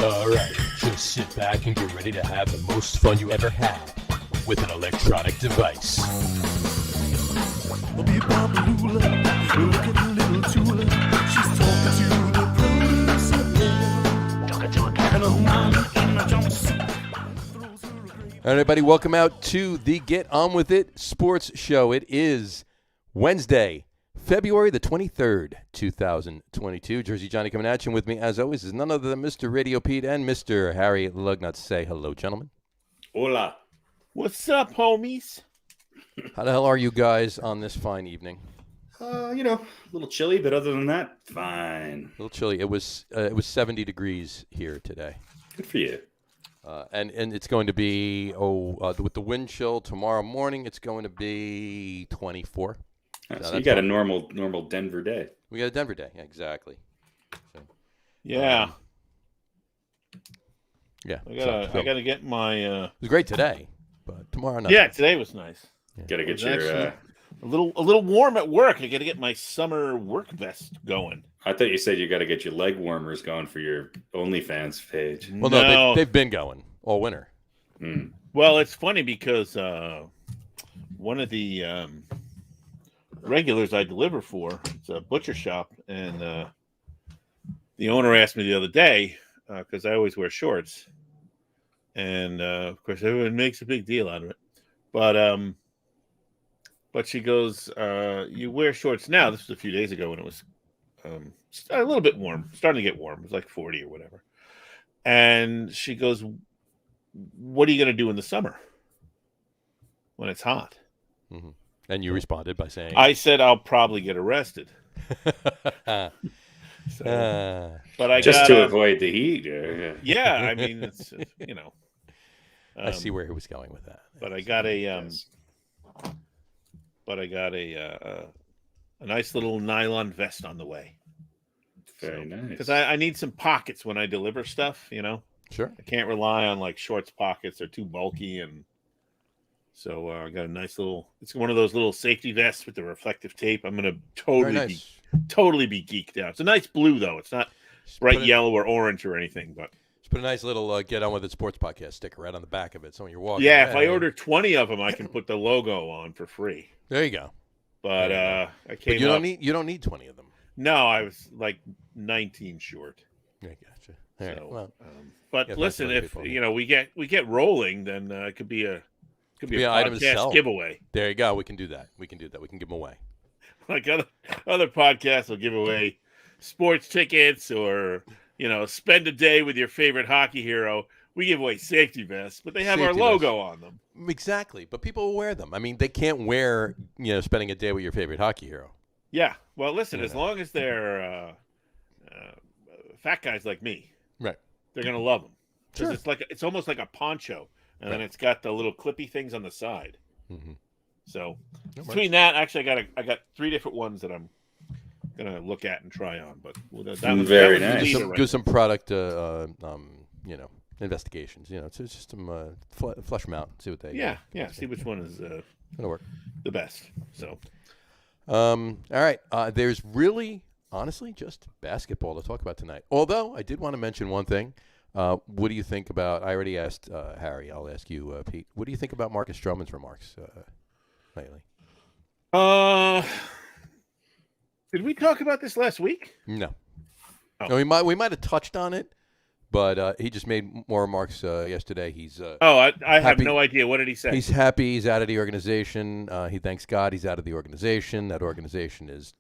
Alright, just sit back and get ready to have the most fun you ever had with an electronic device. All right, everybody, welcome out to the Get On With It Sports Show. It is Wednesday, February the 23rd, 2022. Jersey Johnny coming at you. And with me, as always, is none other than Mr. RadioPete and Mr. Harry Lug Nutz. Say hello, gentlemen. Hola. What's up, homies? How the hell are you guys on this fine evening? A little chilly, but other than that, fine. A little chilly. It was 70 degrees here today. Good for you. And it's going to be, with the wind chill tomorrow morning, it's going to be 24. So you got a normal Denver day. We got a Denver day, yeah, exactly. So, yeah. Yeah. I gotta get my. It was great today, but tomorrow night. Yeah, today was nice. Yeah. Got to get your. A little warm at work. I got to get my summer work vest going. I thought you said you got to get your leg warmers going for your OnlyFans page. Well, no, they've been going all winter. Mm. Well, it's funny because one of the regulars I deliver for, it's a butcher shop, and the owner asked me the other day because I always wear shorts, and of course everyone makes a big deal out of it, but she goes, "You wear shorts now." This was a few days ago when it was a little bit warm, starting to get warm. It was like 40 or whatever, and she goes, "What are you going to do in the summer when it's hot?" Mm-hmm. And you responded by saying, I said, "I'll probably get arrested." But I just to avoid the heat. Yeah, I mean, it's I see where he was going with that. But I got a nice little nylon vest on the way. Very nice. Because I need some pockets when I deliver stuff. Sure. I can't rely on like shorts pockets; they're too bulky, and so I got a nice little. It's one of those little safety vests with the reflective tape. I'm gonna totally be geeked out. It's a nice blue though. It's not bright yellow or orange or anything, but just put a nice little Get On With It Sports Podcast sticker right on the back of it. So when you're walking, yeah, if I order 20 of them, I can put the logo on for free. There you go. But I came. But you don't need 20 of them. No, I was like 19 short. I gotcha. All right. Well, but listen, if we get rolling, then it could be a podcast giveaway. There you go. We can do that. We can give them away. Like other podcasts will give away sports tickets or spend a day with your favorite hockey hero. We give away safety vests, but they have our logo on them. Exactly, but people will wear them. I mean, they can't wear spending a day with your favorite hockey hero. Yeah. Well, listen, as long as they're fat guys like me, right? They're gonna love them because Sure. it's almost like a poncho, and then it's got the little clippy things on the side. Mm-hmm. So between that, actually, I got 3 different ones that I'm gonna look at and try on. But very nice. Do some product, investigations. It's just some flush them out, see what they. Yeah. See which one is gonna work the best. So. All right. There's really, honestly, just basketball to talk about tonight. Although I did want to mention one thing. What do you think about? I already asked Harry. I'll ask you, Pete. What do you think about Marcus Stroman's remarks lately? Did we talk about this last week? No. Oh. No, we might have touched on it, but he just made more remarks yesterday. He's I have no idea. What did he say? He's happy he's out of the organization. He thanks God he's out of the organization. That organization is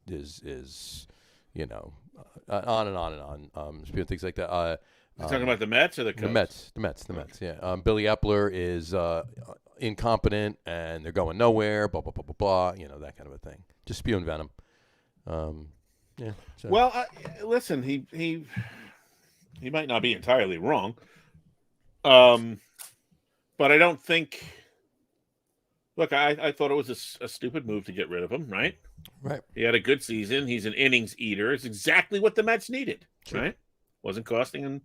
on and on and on. Things like that. You're talking about the Mets or the Cubs? The Mets. Yeah. Billy Epler is incompetent and they're going nowhere. Blah blah blah blah blah. That kind of a thing. Just spewing venom. Yeah. So. Well, listen, he might not be entirely wrong, but I don't think. Look, I thought it was a stupid move to get rid of him. Right. He had a good season. He's an innings eater. It's exactly what the Mets needed. Sure. Right. Wasn't costing him,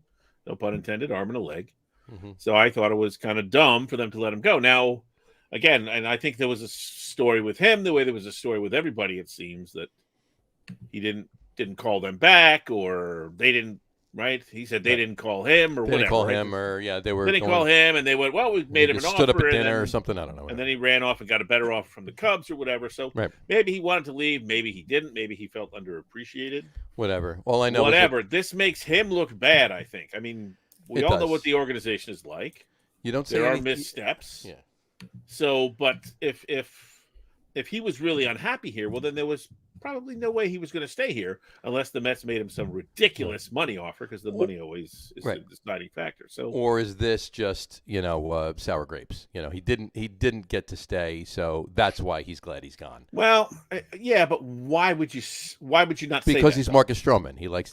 no pun intended, arm and a leg. Mm-hmm. So I thought it was kind of dumb for them to let him go. Now, again, and I think there was a story with him the way there was a story with everybody. It seems that he didn't call them back, or they didn't right? He said they didn't call him or They whatever. didn't call right? him, or they were. They didn't call him, and they went, well, we made him an offer. Stood up at dinner then, or something. I don't know. And then he ran off and got a better offer from the Cubs or whatever. So maybe he wanted to leave. Maybe he didn't. Maybe he felt underappreciated. Whatever. All I know. Whatever. This makes him look bad, I think. I mean, we all know what the organization is like. You don't say there are missteps. Yeah. So, but if he was really unhappy here, well, then there was probably no way he was going to stay here unless the Mets made him some ridiculous money offer, because the money always is the deciding factor. So, or is this just sour grapes? He didn't get to stay, so that's why he's glad he's gone. Well, yeah, but why would you not? Say because that, he's though? Marcus Stroman. He likes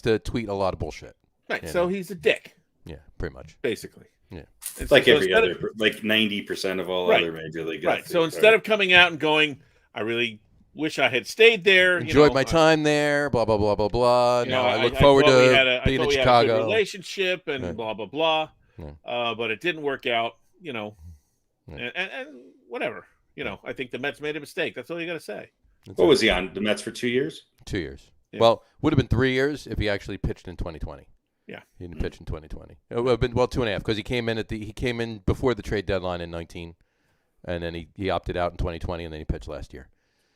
to tweet a lot of bullshit. Right. So he's a dick. Yeah, pretty much. Basically. Yeah. It's like every other, like 90% of all other major league guys. Right. So instead of coming out and going, I really wish I had stayed there. Enjoyed my time there. Blah blah blah blah blah. I look forward to being in Chicago. Had a good relationship and blah blah blah. Yeah. But it didn't work out. And whatever. I think the Mets made a mistake. That's all you got to say. What was he on the Mets for 2 years? 2 years. Yeah. Well, would have been 3 years if he actually pitched in 2020. Yeah, he didn't pitch in 2020. It would have been 2.5 because he came in before the trade deadline in 19, and then he opted out in 2020, and then he pitched last year.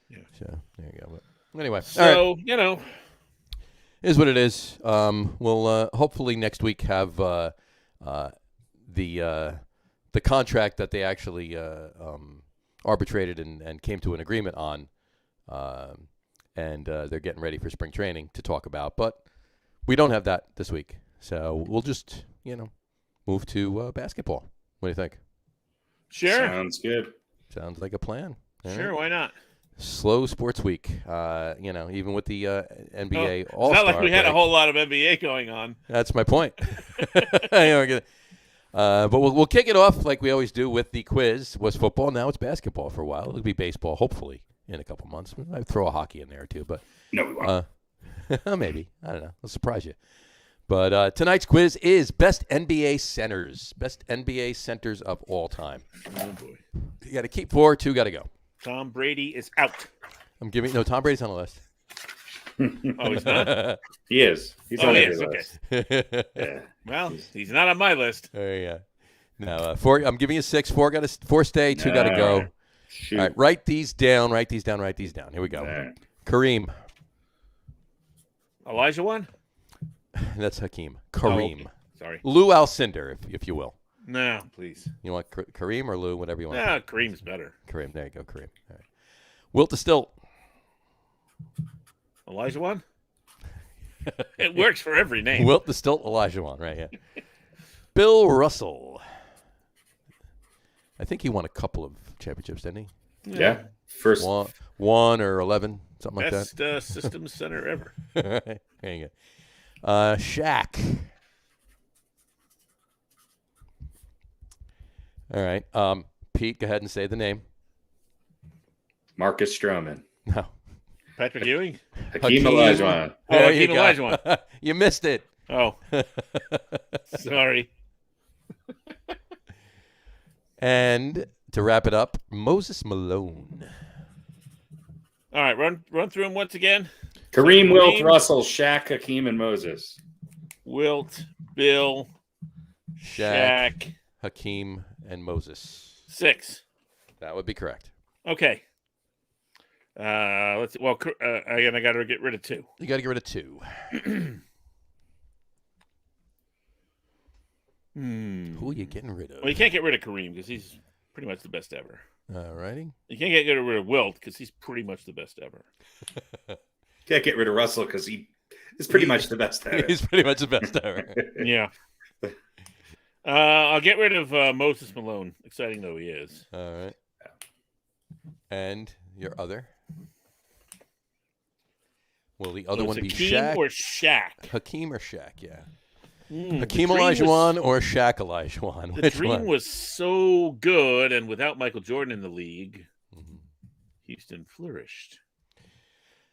Yeah. So there you go. But anyway, so is what it is. We'll hopefully next week have the contract that they actually arbitrated and came to an agreement on, and they're getting ready for spring training to talk about, but. We don't have that this week, so we'll just, move to basketball. What do you think? Sure. Sounds good. Sounds like a plan. Sure, why not? Slow sports week, even with the NBA All-Star. It's not like we had a whole lot of NBA going on. That's my point. But we'll kick it off like we always do with the quiz. Was football, now it's basketball for a while. It'll be baseball, hopefully, in a couple months. I'd throw a hockey in there, too. But no, we won't. Maybe. I don't know. I'll surprise you. But tonight's quiz is best NBA centers. Best NBA centers of all time. Oh, boy. You got to keep 4. 2 got to go. Tom Brady is out. Tom Brady's on the list. Oh, he's not? He is. He's on every list. Okay. Yeah. Well, he's not on my list. There you go. No, 4. I'm giving you 6. 4 stay. 2 got to go. Shoot. All right. Write these down. Here we go. Right. Kareem. Elijah won? That's Hakeem. Kareem. Oh, okay. Sorry. Lou Alcindor, if you will. No, please. You want Kareem or Lou, whatever you want. No, Kareem's better. Kareem. There you go, Kareem. All right. Wilt Stilt. Elijah won? It works for every name. Wilt Stilt, Elijah won, right? Yeah. Bill Russell. I think he won a couple of championships, didn't he? Yeah. First 1 or 11, something like that. Best systems center ever. There you go. Shaq. All right. Pete, go ahead and say the name. Marcus Stroman. No. Patrick Ewing? Hakeem Olajuwon. Oh, Hakeem Olajuwon. You missed it. Oh. Sorry. And to wrap it up, Moses Malone. All right, run through them once again. Kareem, Wilt, Russell, Shaq, Hakeem, and Moses. Wilt, Bill, Shaq, Hakeem, and Moses. 6. That would be correct. Okay. Let's see. Well, again, I got to get rid of 2. You got to get rid of 2. Who are you getting rid of? Well, you can't get rid of Kareem because he's pretty much the best ever. All righty. You can't get rid of Wilt because he's pretty much the best ever. Can't get rid of Russell because he is pretty much the best ever. He's pretty much the best ever. Yeah. I'll get rid of Moses Malone. Exciting though he is. All right. And your other? Will the other one be Shaq? Or Shaq? Hakeem or Shaq, yeah. Hakeem Olajuwon or Shaq Olajuwon? The dream was so good, and without Michael Jordan in the league, Houston flourished.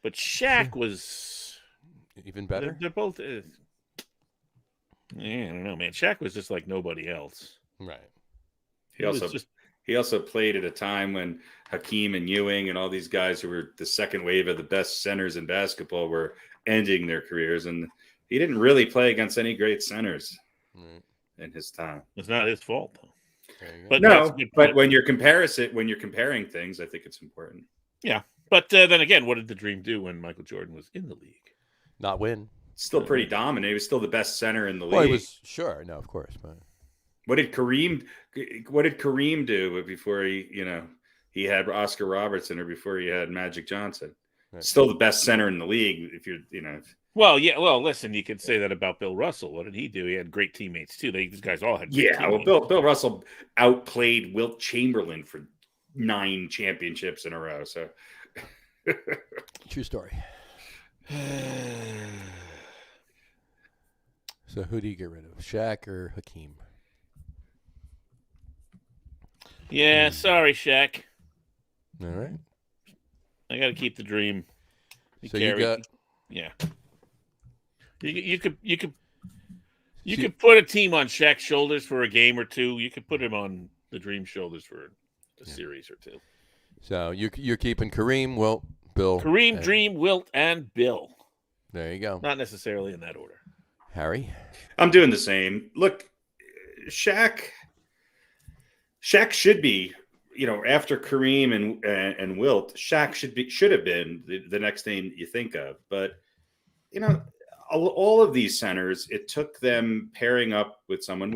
But Shaq was even better. They're both. I don't know, man. Shaq was just like nobody else. Right. He also played at a time when Hakeem and Ewing and all these guys who were the second wave of the best centers in basketball were ending their careers, and He didn't really play against any great centers in his time. It's not his fault, though. But no, but when you're comparing things, I think it's important. Yeah, but then again, what did the Dream do when Michael Jordan was in the league? Not win. Still pretty dominant. He was still the best center in the league. Well, he was no, of course. But what did Kareem do before he had Oscar Robertson or before he had Magic Johnson? Right. Still the best center in the league. If you're Well, yeah. Well, listen, you could say that about Bill Russell. What did he do? He had great teammates too. These guys all had. Well, Bill Russell outplayed Wilt Chamberlain for 9 championships in a row. So, true story. So, who do you get rid of, Shaq or Hakeem? Yeah, sorry, Shaq. All right. I got to keep the Dream. So you got. Yeah. You could put a team on Shaq's shoulders for a game or two. You could put him on the Dream's shoulders for a series or two. So you're keeping Kareem, Wilt, Bill. Kareem, Dream, Wilt, and Bill. There you go. Not necessarily in that order. Harry? I'm doing the same. Look, Shaq should be, after Kareem and Wilt, Shaq should have been the next name you think of. But, all of these centers, it took them pairing up with someone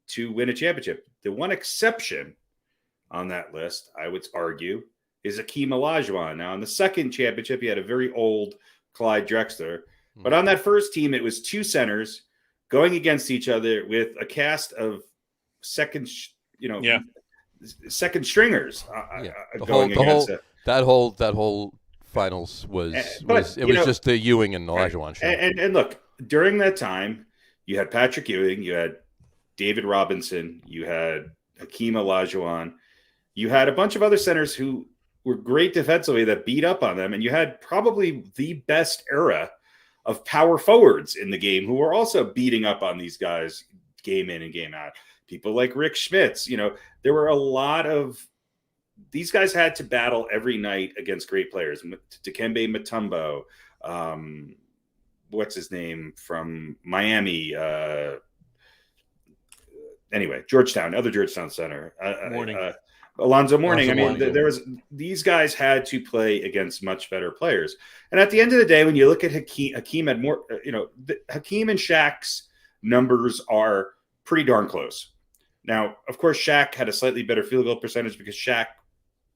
to win a championship. The one exception on that list, I would argue, is Hakeem Olajuwon. Now, in the second championship, he had a very old Clyde Drexler. But on that first team, it was 2 centers going against each other with a cast of second stringers going against it. That whole finals was just the Ewing and Olajuwon show. And look, during that time, you had Patrick Ewing, you had David Robinson, you had Hakeem Olajuwon, you had a bunch of other centers who were great defensively that beat up on them, and you had probably the best era of power forwards in the game who were also beating up on these guys game in and game out. People like Rick Schmitz, there were a lot of these guys had to battle every night against great players. Dikembe Mutombo, what's his name from Miami? Anyway, other Georgetown center. Alonzo Mourning. These guys had to play against much better players. And at the end of the day, when you look at Hakeem had more, Hakeem and Shaq's numbers are pretty darn close. Now, of course, Shaq had a slightly better field goal percentage because Shaq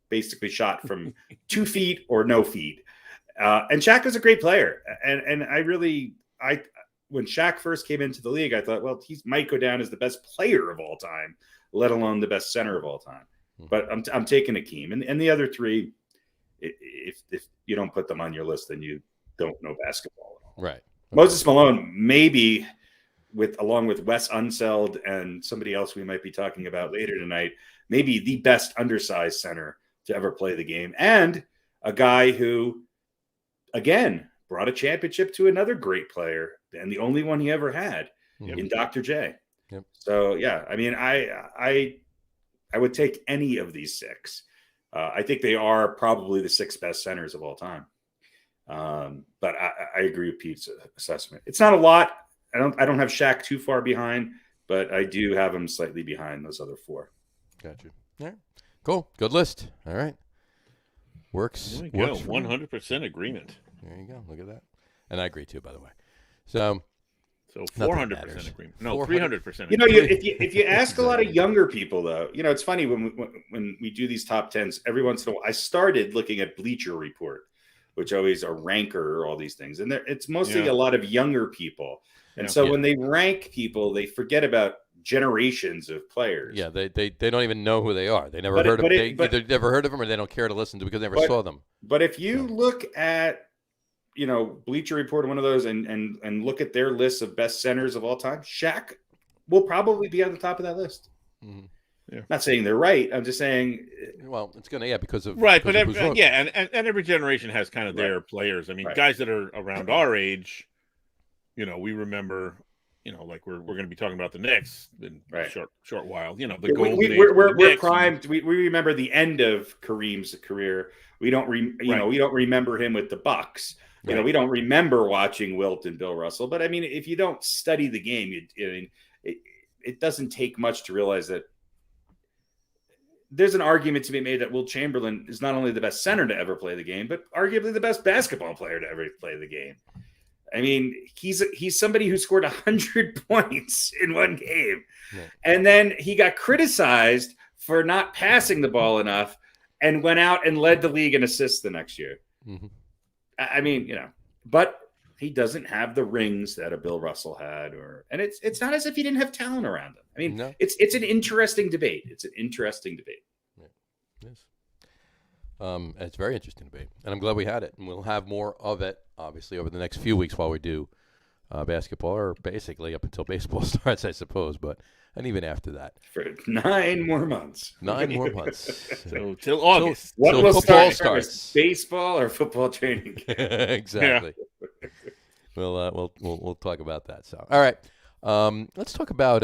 basically shot from 2 feet or no feet. And Shaq was a great player. And when Shaq first came into the league, I thought, well, he might go down as the best player of all time, let alone the best center of all time. But I'm taking Hakeem. And the other 3, if you don't put them on your list, then you don't know basketball at all. Right. Okay. Moses Malone, maybe along with Wes Unseld and somebody else we might be talking about later tonight, maybe the best undersized center to ever play the game. And a guy who, again, brought a championship to another great player and the only one he ever had in Dr. J. Yep. So, yeah, I would take any of these 6. I think they are probably the 6 best centers of all time. But I agree with Pete's assessment. It's not a lot. I don't have Shaq too far behind, but I do have him slightly behind those other 4. Gotcha. All right. Cool. Good list. All right. Works. There we go. 100% agreement. There you go. Look at that. And I agree too, by the way. So 400% agreement. No, 300%. If you ask a lot of younger people, though, it's funny when we do these top 10s. Every once in a while, I started looking at Bleacher Report, which always a ranker, all these things, and it's mostly a lot of younger people. And so when they rank people, they forget about generations of players. Yeah, they don't even know who they are. They never heard of them. They either never heard of them or they don't care to listen to because they never saw them. But if you look at Bleacher Report, one of those, and look at their list of best centers of all time, Shaq will probably be on the top of that list. Mm-hmm. Yeah. I'm not saying they're right. I'm just saying. Well, it's gonna because of right, because but and every generation has kind of their players. I mean, guys that are around our age, we remember. Like we're going to be talking about the Knicks in a short while. We're primed. We remember the end of Kareem's career. We don't we don't remember him with the Bucks. You know, we don't remember watching Wilt and Bill Russell, but I mean, if you don't study the game, it doesn't take much to realize that there's an argument to be made that Wilt Chamberlain is not only the best center to ever play the game, but arguably the best basketball player to ever play the game. I mean, he's somebody who scored 100 points in one game. Yeah. And then he got criticized for not passing the ball enough and went out and led the league in assists the next year. Mm-hmm. I mean, you know, but he doesn't have the rings that a Bill Russell had, and it's not as if he didn't have talent around him. I mean, it's an interesting debate. It's an interesting debate. Yeah. Yes. It's a very interesting debate, and I'm glad we had it. And we'll have more of it, obviously, over the next few weeks while we do basketball, or basically up until baseball starts, I suppose. And even after that, for 9 more months. 9 more months. So till August. What will football starts? Baseball or football training? Exactly. Yeah. We'll talk about that. So, all right, let's talk about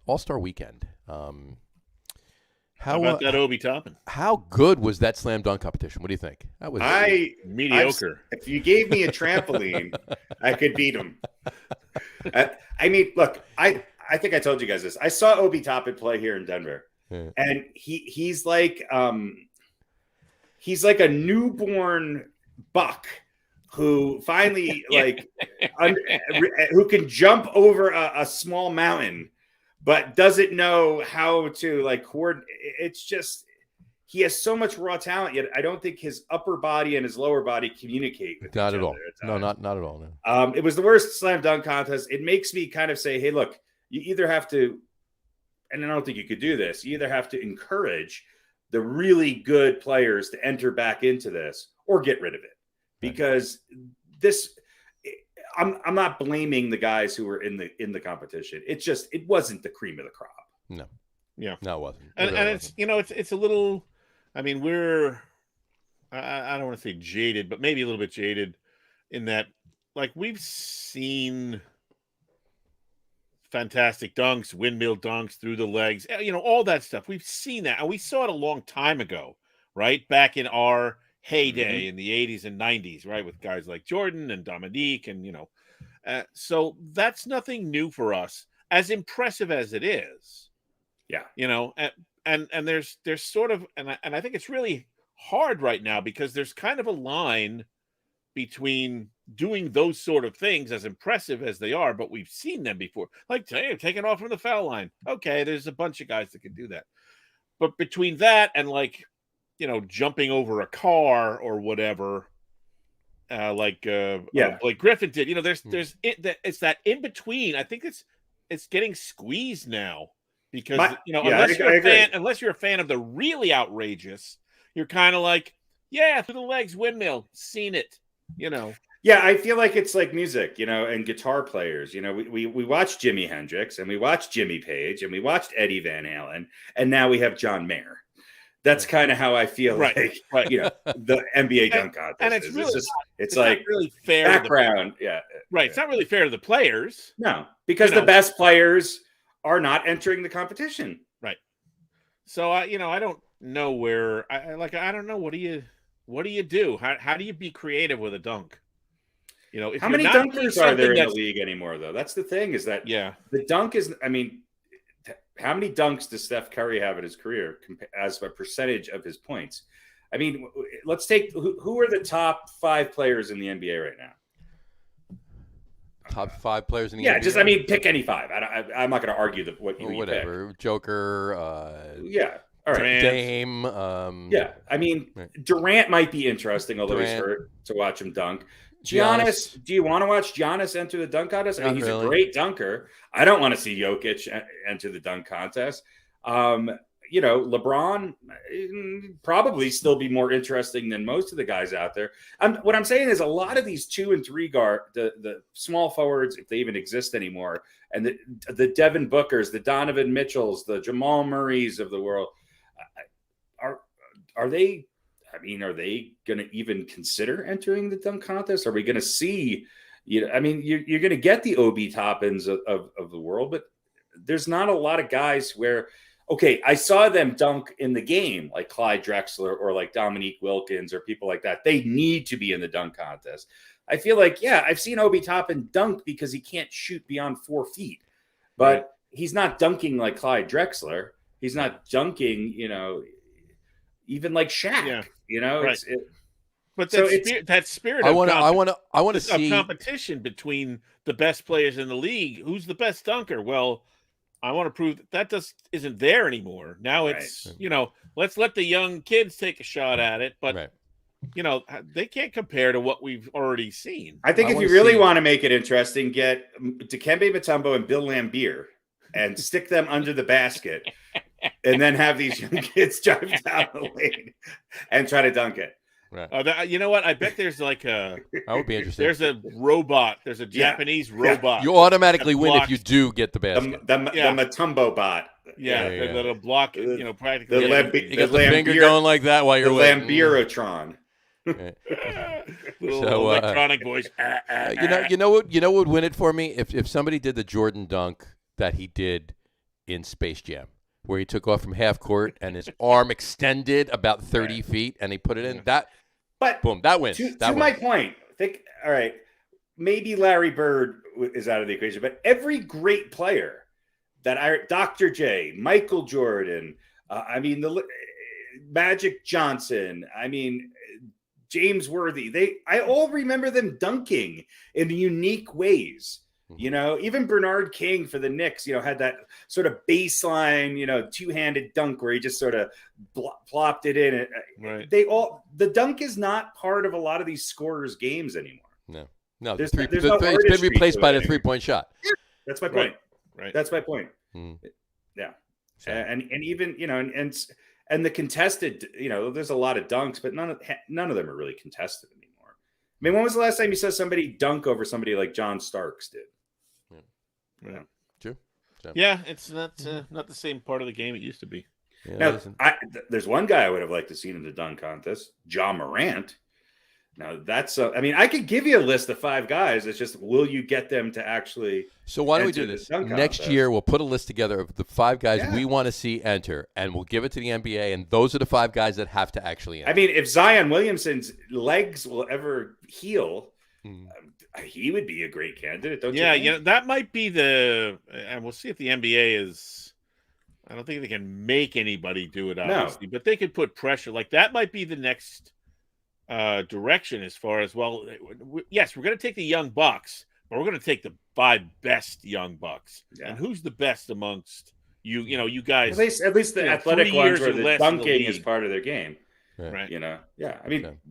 All-Star Weekend. How about that Obi Toppin? How good was that slam dunk competition? What do you think? That was mediocre. If you gave me a trampoline, I could beat him. I mean, look, I think I told you guys this. I saw Obi Toppin play here in Denver, and he's like a newborn buck who finally who can jump over a small mountain, but doesn't know how to coordinate. It's just, he has so much raw talent, yet I don't think his upper body and his lower body communicate with not each at all. other. No, not at all. No. It was the worst slam dunk contest. It makes me kind of say, hey, look, you either have to, and I don't think you could do this, you either have to encourage the really good players to enter back into this or get rid of it. Because I'm not blaming the guys who were in the competition. It's just, it wasn't the cream of the crop. No. Yeah. No, it wasn't. And it's, it's a little, I mean, I don't want to say jaded, but maybe a little bit jaded in that, we've seen fantastic dunks, windmill dunks through the legs, all that stuff. We've seen that. And we saw it a long time ago, right? Back in our heyday in the 80s and 90s, right? With guys like Jordan and Dominique and, so that's nothing new for us, as impressive as it is. Yeah. And there's sort of, and I think it's really hard right now because there's kind of a line between doing those sort of things, as impressive as they are, but we've seen them before. Taking off from the foul line. Okay, there's a bunch of guys that can do that. But between that and jumping over a car or whatever, Blake Griffin did. It's that in between. I think it's getting squeezed now because unless you're a fan of the really outrageous, you're kind of through the legs, windmill, seen it. Yeah, I feel like it's like music, and guitar players. We watched Jimi Hendrix and we watched Jimmy Page and we watched Eddie Van Halen, and now we have John Mayer. That's kind of how I feel right. The NBA dunk contest. And it's really it's not really fair background. Right. It's not really fair to the players. No, because the best players are not entering the competition. Right. So I don't know where I don't know. What do you do? How do you be creative with a dunk? How many dunkers are there in the league anymore, though? That's the thing, is that the dunk is, how many dunks does Steph Curry have in his career as a percentage of his points? I mean, let's take, who are the top 5 players in the NBA right now? Top 5 players in the NBA? Yeah, pick any 5. I'm not going to argue whatever. Pick. Joker. All right. Dame. Durant might be interesting, although he's hurt, to watch him dunk. Giannis, do you want to watch Giannis enter the dunk contest? He's a great dunker. I don't want to see Jokic enter the dunk contest. LeBron probably still be more interesting than most of the guys out there. What I'm saying is a lot of these 2 and 3 guard, the small forwards, if they even exist anymore, and the Devin Bookers, the Donovan Mitchells, the Jamal Murrays of the world, are they going to even consider entering the dunk contest? Are we going to see, you're going to get the Obi Toppins of the world, but there's not a lot of guys where Okay, I saw them dunk in the game, like Clyde Drexler or like Dominique Wilkins or people like that. They need to be in the dunk contest. I feel like, yeah, I've seen Obi Toppin dunk because he can't shoot beyond 4 feet, but he's not dunking like Clyde Drexler. He's not dunking, even like Shaq. But that spirit. I want to see competition between the best players in the league. Who's the best dunker? Well, I want to prove that just isn't there anymore. Now it's let's let the young kids take a shot at it, but they can't compare to what we've already seen. I think if you really want to make it interesting, get Dikembe Mutombo and Bill Laimbeer and stick them under the basket, and then have these young kids drive down the lane and try to dunk it. Right. You know what? I bet there's like that would be interesting. There's a robot. There's a Japanese robot. You automatically win if you do get the basket. The Mutombo bot. That'll block. Practically. You got the finger going like that while you're waiting. Lambeerotron. Little electronic voice. You know what would win it for me if somebody did the Jordan dunk that he did in Space Jam, where he took off from half court and his arm extended about 30 feet and he put it in. Boom, that wins. To my point, all right, maybe Larry Bird is out of the equation, but every great player Dr. J, Michael Jordan, the Magic Johnson, James Worthy, I all remember them dunking in unique ways. Even Bernard King for the Knicks, had that sort of baseline, two-handed dunk where he just sort of plopped it in. Right. The dunk is not part of a lot of these scorers' games anymore. No. It's been replaced by the three-point shot. Yeah, that's my point. Right. That's my point. Yeah. And even, and the contested, there's a lot of dunks, but none of them are really contested anymore. When was the last time you saw somebody dunk over somebody like John Starks did? Yeah. True. Yeah, it's not the same part of the game it used to be. Yeah, now, there's one guy I would have liked to see in the dunk contest, Ja Morant. Now that's I could give you a list of 5 guys. It's just, will you get them to actually? So why don't we do this next year? We'll put a list together of the 5 guys we want to see enter, and we'll give it to the NBA. And those are the 5 guys that have to actually enter. If Zion Williamson's legs will ever heal, he would be a great candidate. Don't you think? That might be and we'll see if the NBA is. I don't think they can make anybody do it, obviously, but they could put pressure. Like that might be the next direction as far as, well, yes, we're going to take the young bucks, but we're going to take the 5 best young bucks. And who's the best amongst you guys? At least the athletic ones where the dunking is part of their game. Right.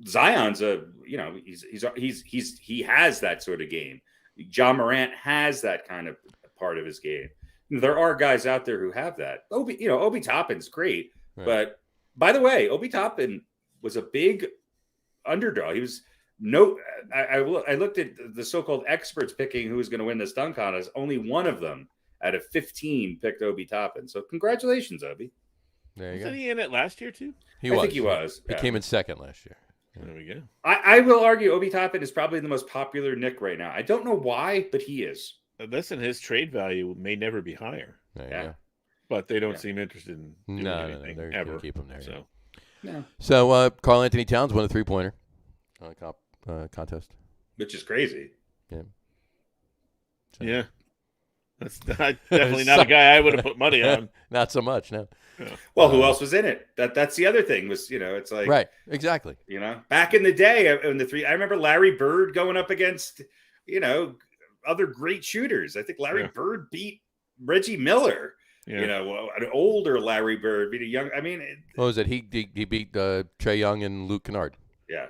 Zion's he has that sort of game. Ja Morant has that kind of part of his game. There are guys out there who have that. Obi Toppin's great, but by the way, Obi Toppin was a big underdog. He was I looked at the so-called experts picking who was going to win this dunk contest. Only one of them out of 15 picked Obi Toppin. So congratulations, Obi. There you go. Wasn't he in it last year too? I think he was. He came in second last year. There we go. I will argue Obi Toppin is probably the most popular Knick right now. I don't know why, but he is. Listen, his trade value may never be higher. But they don't seem interested in doing anything they're ever. Keep him there. So, So Karl Anthony Towns won a 3-pointer contest, which is crazy. Yeah. That's definitely not a guy I would have put money on. Not so much, no. Well, who else was in it? That's the other thing was, it's like, right, exactly. Back in the day, I remember Larry Bird going up against, other great shooters. I think Larry Bird beat Reggie Miller. An older Larry Bird beat a young. What was it? He beat Trae Young and Luke Kennard. Yeah,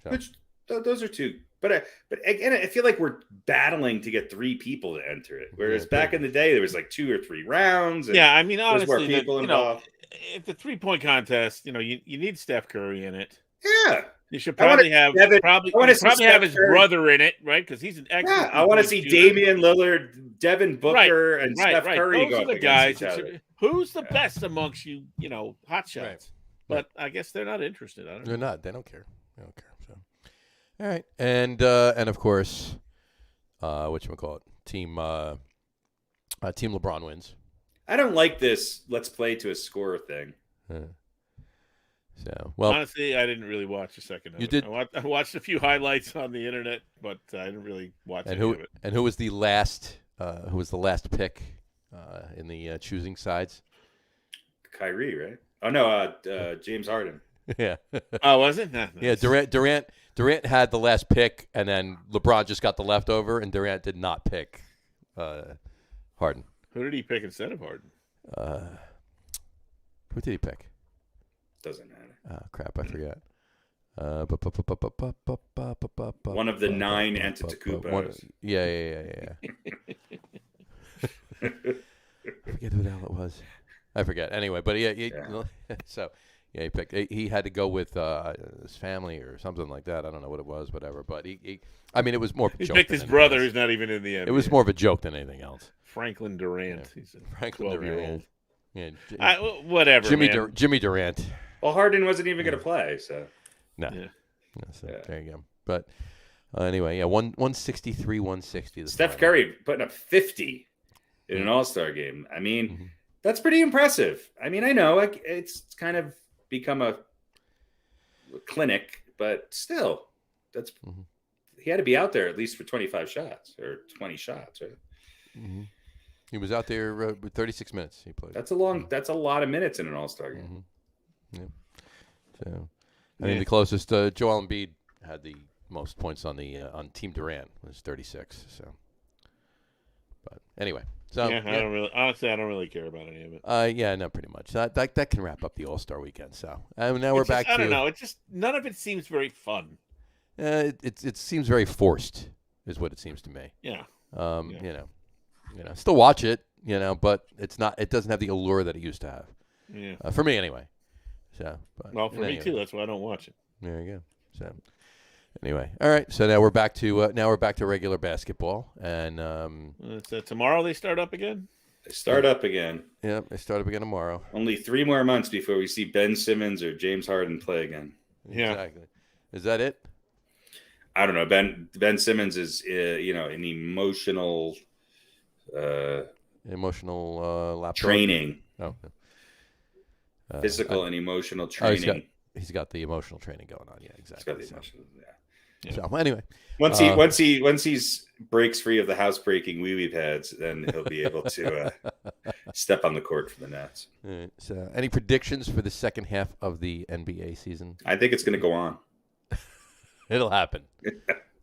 which those are 2. But again, I feel like we're battling to get 3 people to enter it. Whereas back in the day, there was like 2 or 3 rounds. And honestly, people involved. If the 3-point contest, you need Steph Curry in it. Yeah. You should probably have his brother in it, right? Because he's an excellent. Yeah, I want to see Damian Lillard, Devin Booker, and Steph Curry go up against each other. Who's the best amongst you, hot shots? Right. But I guess they're not interested. They're not. They don't care. So, all right, and of course, whatchamacallit, Team LeBron wins. I don't like this let's play to a score thing. So, well, honestly, I didn't really watch a second of you it. did. I watched a few highlights on the internet, but I didn't really watch any of it. And who was the last? Who was the last pick in the choosing sides? Kyrie, right? Oh no, James Harden. Yeah. Oh, was it? Nah, nice. Yeah, Durant had the last pick, and then LeBron just got the leftover, and Durant did not pick Harden. Who did he pick instead of Harden? Who did he pick? Doesn't matter. Oh, crap, I forgot. One of the 9 Antetokounmpos. Yeah. I forget who the hell it was. I forget. Anyway, but so he picked. He had to go with his family or something like that. I don't know what it was, whatever. But I mean, it was more. He picked his brother, who's not even in the NBA. It was more of a joke than anything else. Franklin Durant. Yeah. He's a Franklin 12-year-old. Durant. Yeah. Whatever. Jimmy Durant. Well, Harden wasn't even going to play, so. No. Yeah. So there you go. But anyway, 163, 160. Steph Curry putting up 50 in an All-Star game. I mean, that's pretty impressive. I mean, I know it's kind of become a clinic, but still, that's he had to be out there at least for 25 shots or 20 shots, right? He was out there with 36 minutes. He played. That's a lot of minutes in an All-Star game. Yeah. So, I mean, the closest Joel Embiid had the most points on Team Durant was 36. So, but anyway, so I don't really care about any of it. No, pretty much. That can wrap up the All-Star weekend. So, now we're back. I don't know. It just none of it seems very fun. It seems very forced, is what it seems to me. Yeah. Still watch it, but it's not. It doesn't have the allure that it used to have. Yeah. For me, anyway. So, for me too. That's why I don't watch it. There you go. So, anyway, all right. So now we're back to regular basketball, and so tomorrow they start up again. They start up again. Yeah, they start up again tomorrow. Only 3 more months before we see Ben Simmons or James Harden play again. Yeah, exactly. Is that it? I don't know. Ben Simmons is an emotional laptop training. Oh. Physical and emotional training. He's got the emotional training going on. Yeah, exactly. He's got the emotional. Yeah. So anyway, once he's breaks free of the house breaking wee pads, then he'll be able to step on the court for the Nets. Right. So, any predictions for the second half of the NBA season? I think it's going to go on. It'll happen.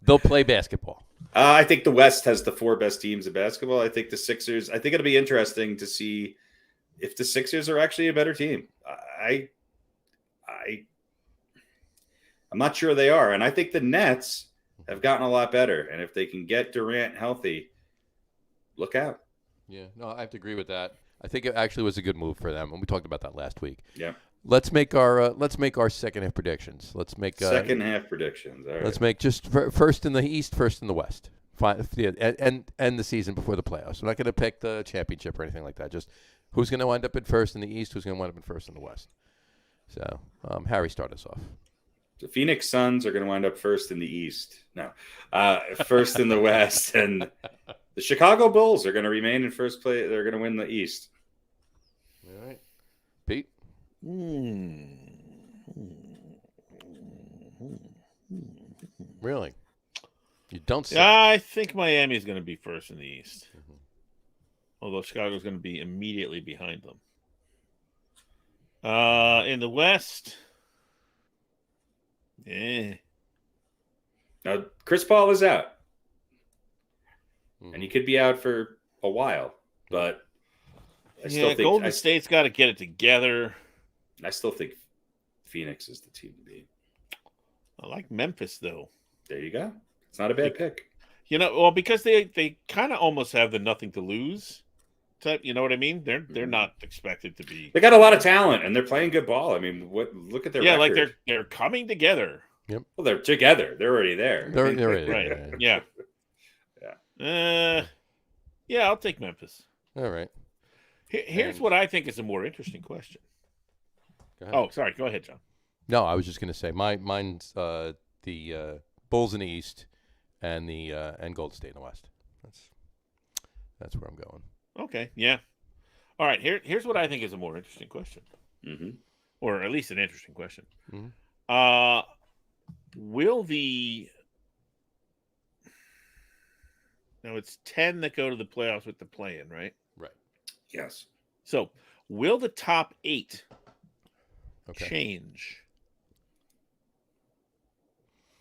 They'll play basketball. I think the West has the 4 best teams of basketball. I think the Sixers. I think it'll be interesting to see if the Sixers are actually a better team. I'm not sure they are. And I think the Nets have gotten a lot better. And if they can get Durant healthy, look out. Yeah, no, I have to agree with that. I think it actually was a good move for them. And we talked about that last week. Yeah. Let's make our second half predictions. Let's make second half predictions. All right. Let's make just first in the East, first in the West. And the season before the playoffs. We're not going to pick the championship or anything like that. Just who's going to wind up in first in the East, who's going to wind up in first in the West. So, Harry, start us off. The Phoenix Suns are going to wind up first in the East. No, first in the West. And the Chicago Bulls are going to remain in first place. They're going to win the East. All right. Pete? Really? You don't say. I think Miami is going to be first in the East. Although Chicago's going to be immediately behind them. In the West, Now, Chris Paul is out. And he could be out for a while. But I still think Golden State's got to get it together. I still think Phoenix is the team to beat. I like Memphis, though. There you go. It's not a bad pick. Because they kind of almost have the nothing to lose type. You know what I mean? They're not expected to be. They got a lot of talent and they're playing good ball. I mean, look at their record. Like they're coming together. Yep. Well, they're together. They're already there. They're already right. There. Yeah. Yeah. I'll take Memphis. All right. Here's what I think is a more interesting question. Oh, sorry. Go ahead, John. No, I was just going to say mine's the Bulls in the East and and Golden State in the West. That's where I'm going. Okay. Yeah. All right, here's what I think is a more interesting question, or at least an interesting question. Will the now it's 10 that go to the playoffs with the play-in, right? Right. Yes. So will the top 8 change?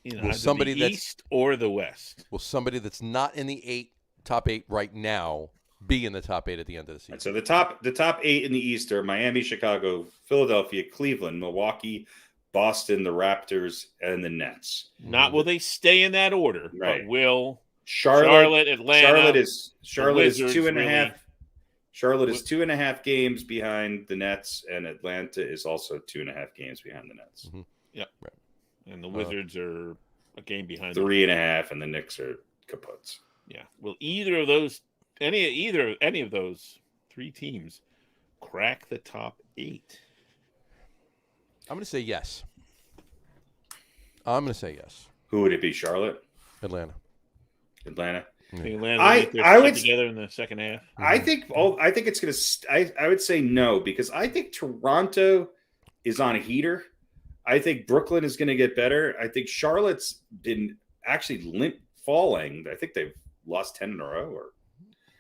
Will somebody the East or the West? Will somebody that's not in the top 8 right now be in the top 8 at the end of the season? So the top 8 in the East are Miami, Chicago, Philadelphia, Cleveland, Milwaukee, Boston, the Raptors, and the Nets. Not will they stay in that order, but will Charlotte, Atlanta, Charlotte is 2.5. Charlotte is 2.5 games behind the Nets, and Atlanta is also 2.5 games behind the Nets. Yep. Right. And the Wizards are a game behind 3.5, and the Knicks are kaputs. Yeah. Will either of those, any of those 3 teams, crack the top 8? I'm going to say yes. Who would it be? Charlotte? Atlanta. I would together in the second half. I think it's going to. I would say no, because I think Toronto is on a heater. I think Brooklyn is going to get better. I think Charlotte's been actually limp falling. I think they've lost 10 in a row, or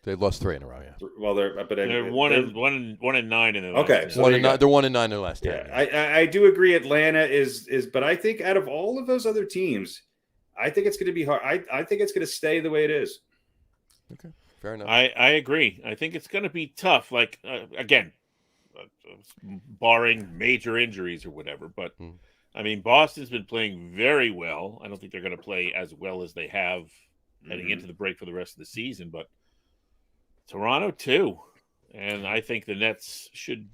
they lost 3 in a row. Yeah. Well, they're 1 and 9 in the last. Okay, so they're 1 and 9 in the last 10. Yeah, I do agree. Atlanta is, but I think out of all of those other teams, I think it's going to be hard. I think it's going to stay the way it is. Okay, fair enough. I agree. I think it's going to be tough. Like again, barring major injuries or whatever. But I mean, Boston's been playing very well. I don't think they're going to play as well as they have heading into the break for the rest of the season. But Toronto too, and I think the Nets should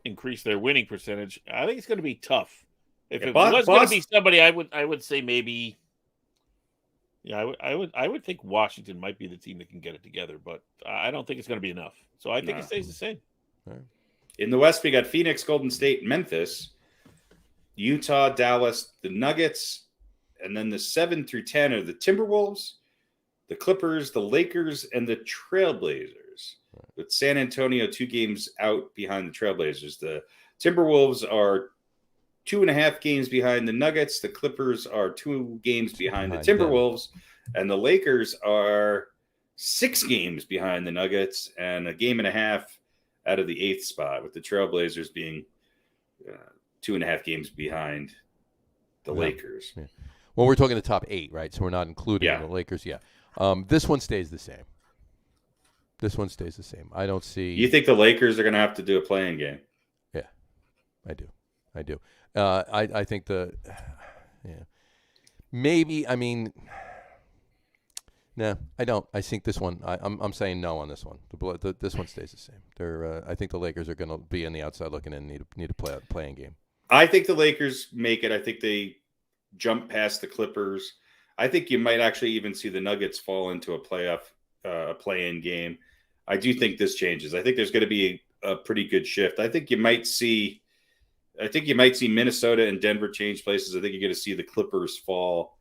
increase their winning percentage. I think it's going to be tough. If it was going to be somebody, I would say maybe. Yeah, I would think Washington might be the team that can get it together, but I don't think it's going to be enough. So I think it stays the same. Right. In the West, we got Phoenix, Golden State, Memphis, Utah, Dallas, the Nuggets, and then the 7 through 10 are the Timberwolves, the Clippers, the Lakers, and the Trailblazers. With San Antonio 2 games out behind the Trailblazers. The Timberwolves are 2.5 games behind the Nuggets. The Clippers are 2 games behind the Timberwolves. And the Lakers are 6 games behind the Nuggets and 1.5 games out of the 8th spot, with the Trailblazers being 2.5 games behind the Lakers. Yeah. Well, we're talking the top 8, right? So we're not including the Lakers yet. This one stays the same. I don't see. You think the Lakers are going to have to do a play-in game? Yeah, I do. I think maybe. I mean, no, I don't. I think this one. I'm saying no on this one. This one stays the same. I think the Lakers are going to be on the outside looking in, need to play a play-in game. I think the Lakers make it. I think they jump past the Clippers. I think you might actually even see the Nuggets fall into a play-in game. I do think this changes. I think there's going to be a pretty good shift. I think you might see Minnesota and Denver change places. I think you're going to see the Clippers fall.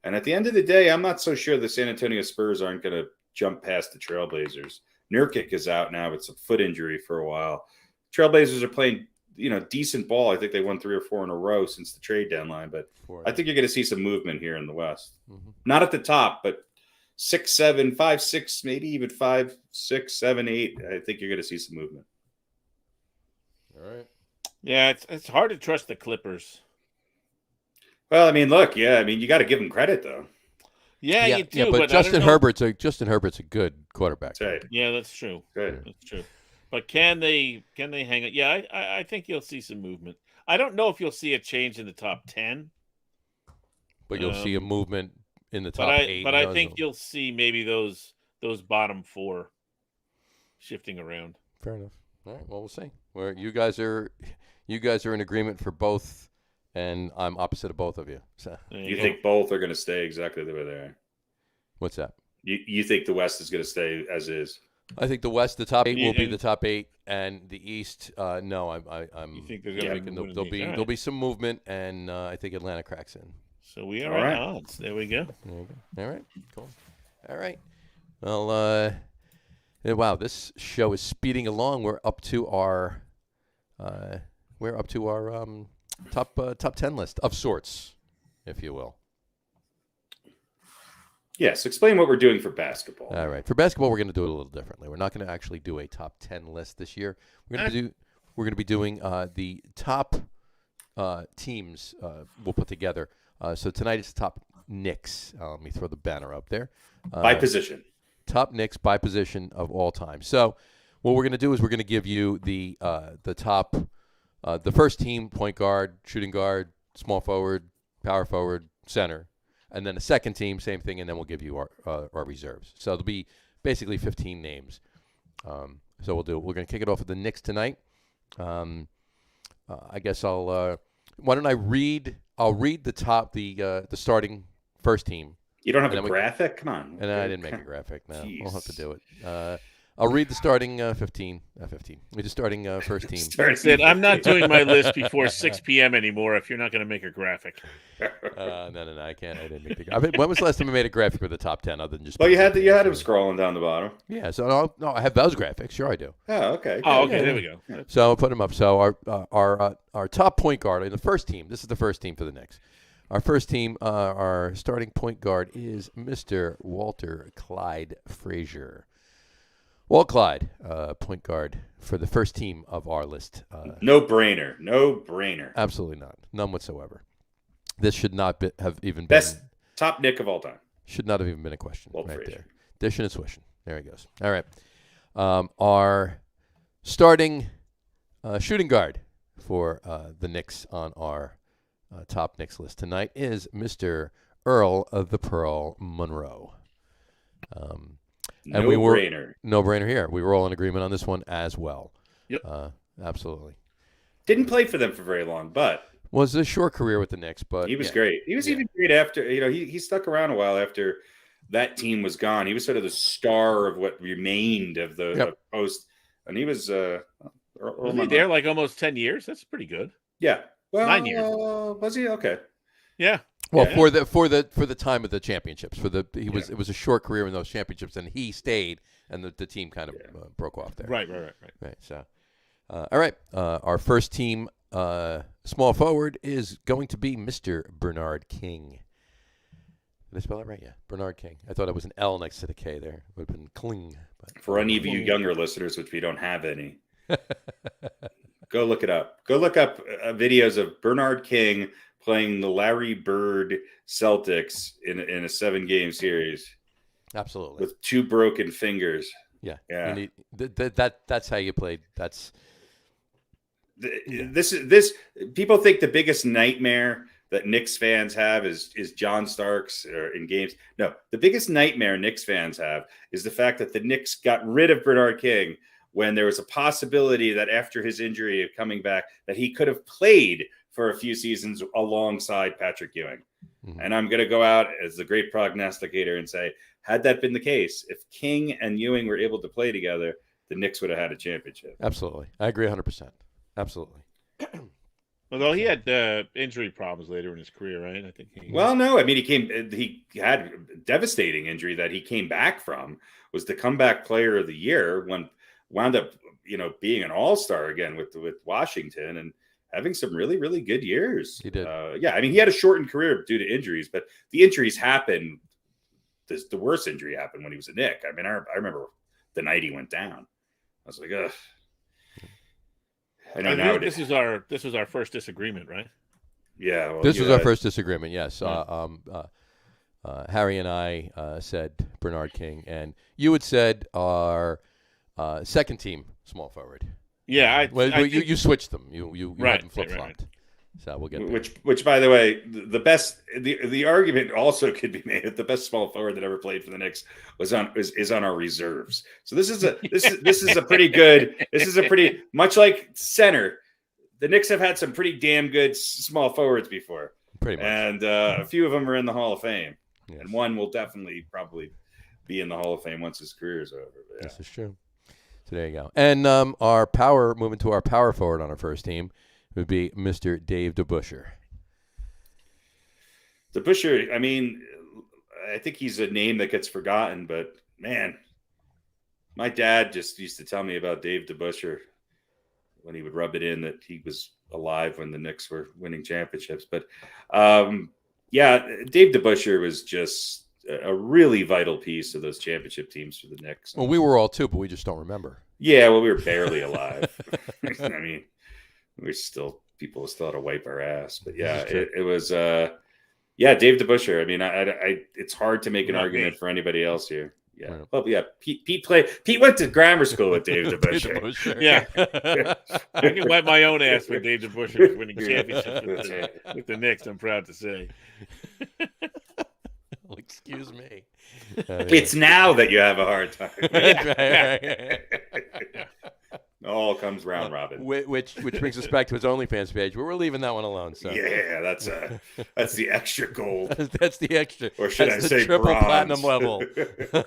And at the end of the day, I'm not so sure the San Antonio Spurs aren't going to jump past the Trailblazers. Nurkic is out now with some foot injury for a while. Trailblazers are playing, decent ball. I think they won 3 or 4 in a row since the trade deadline. But I think you're going to see some movement here in the West. Mm-hmm. Not at the top, but 6, 7, 5, 6, maybe even 5, 6, 7, 8. I think you're going to see some movement. All right. Yeah, it's hard to trust the Clippers. Well, I mean, look, you got to give them credit, though. Yeah, you do. Yeah, but Justin Herbert's a good quarterback. That's right. Yeah, that's true. Good. That's true. But can they hang it? Yeah, I think you'll see some movement. I don't know if you'll see a change in the top 10. But you'll see a movement in the top 8. But I think you'll see maybe those bottom 4 shifting around. Fair enough. All right. Well, we'll see. Where you guys are in agreement for both, and I'm opposite of both of you. So you think both are going to stay exactly the way they are? What's that? You think the West is going to stay as is? I think the West, the top 8 will be the top 8, and the East, no. I'm. You think there'll be some movement, and I think Atlanta cracks in. So we are at odds. There we go. All right. Cool. All right. Well, Wow, this show is speeding along. We're up to our top 10 list of sorts, if you will. Yes, explain what we're doing for basketball. All right, for basketball, we're going to do it a little differently. We're not going to actually do a top 10 list this year. We're going to be doing the top teams we'll put together. So tonight it's top Knicks. Let me throw the banner up there. By position. Top Knicks by position of all time. So what we're going to do is we're going to give you the top, the first team, point guard, shooting guard, small forward, power forward, center. And then the second team, same thing, and then we'll give you our reserves. So there'll be basically 15 names. So we're going to kick it off with the Knicks tonight. I guess why don't I read? I'll read the top, the starting first team. You don't have a graphic? Come on. And I didn't make a graphic. No, we'll have to do it. I'll read the starting 15. We're just starting first team. I'm not doing my list before 6 p.m. anymore if you're not going to make a graphic. No, I can't. I didn't make the graphic. When was the last time I made a graphic with the top 10 other than just... Well, you had him scrolling down the bottom. Yeah, so no, I have those graphics. Sure I do. Oh, okay. There we go. So I'll put them up. So our top point guard in the first team, this is the first team for the Knicks. Our first team, our starting point guard is Mr. Walter Clyde Frazier. Walt Clyde, point guard for the first team of our list. No brainer. Absolutely not. None whatsoever. This should not have even best been... top Nick of all time. Should not have even been a question. Walt right Frazier. There. Dishing and swishing. There he goes. All right. Our starting shooting guard for the Knicks on our top Knicks list tonight is Mr. Earl of the Pearl Monroe. No brainer here. We were all in agreement on this one as well. Yep. Absolutely. Didn't play for them for very long, but was a short career with the Knicks, but he was great. He was even great after, he stuck around a while after that team was gone. He was sort of the star of what remained of the post, and he was was he there like almost 10 years? That's pretty good. Yeah. Well, 9 years. Was he? Okay. Yeah. Well, for the time of the championships, it was a short career in those championships, and he stayed, and the team kind of broke off there. Right. So, all right, our first team small forward is going to be Mr. Bernard King. Did I spell that right? Yeah, Bernard King. I thought it was an L next to the K there. It would have been Kling. For any of you younger listeners, which we don't have any, go look it up. Go look up videos of Bernard King playing the Larry Bird Celtics in a 7-game series. Absolutely. With 2 broken fingers. Yeah. You need, that's how you played. This people think the biggest nightmare that Knicks fans have is John Starks in games. No, the biggest nightmare Knicks fans have is the fact that the Knicks got rid of Bernard King when there was a possibility that after his injury of coming back that he could have played for a few seasons alongside Patrick Ewing. Mm-hmm. And I'm going to go out as the great prognosticator and say, had that been the case, if King and Ewing were able to play together, the Knicks would have had a championship. Absolutely. I agree 100%. Absolutely. Although he had injury problems later in his career, right? I think. No. I mean, he had a devastating injury that he came back from. Was the comeback player of the year when wound up, being an all-star again with Washington and having some really, really good years. He did. He had a shortened career due to injuries, but the injuries happened. The worst injury happened when he was a Knick. I mean, I remember the night he went down. I was like, ugh. I know this was our first disagreement, right? Yeah. This was our first disagreement. Yes. Harry and I said Bernard King, and you had said our second team small forward. Yeah. You switched them. You right, had them flip flopped. Right. So we'll get there. Which by the way, the argument also could be made that the best small forward that ever played for the Knicks is on our reserves. So this is a pretty much like center. The Knicks have had some pretty damn good small forwards before. Pretty much. And a few of them are in the Hall of Fame. Yes. And one will definitely probably be in the Hall of Fame once his career is over. Yeah. This is true. So there you go. And moving to our power forward on our first team would be Mr. Dave DeBusschere. DeBusschere, I mean, I think he's a name that gets forgotten, but man, My dad just used to tell me about Dave DeBusschere when he would rub it in that he was alive when the Knicks were winning championships. But Dave DeBusschere was just a really vital piece of those championship teams for the Knicks. Well, we were all too, but we just don't remember. Yeah, well, we were barely alive. I mean, people still had to wipe our ass. But yeah, it was Dave DeBusschere. I mean, it's hard to make an argument for anybody else here. Yeah. Right. Well, yeah. Pete went to grammar school with Dave DeBusschere. Yeah. I can wipe my own ass with Dave DeBusschere winning championships with the Knicks, I'm proud to say. Well, excuse me. It's now that you have a hard time. Right. All comes round robin. Which brings us back to his OnlyFans page, but we're leaving that one alone. So yeah, that's the extra gold. That's the extra. Or should I say triple bronze. platinum level? Yeah.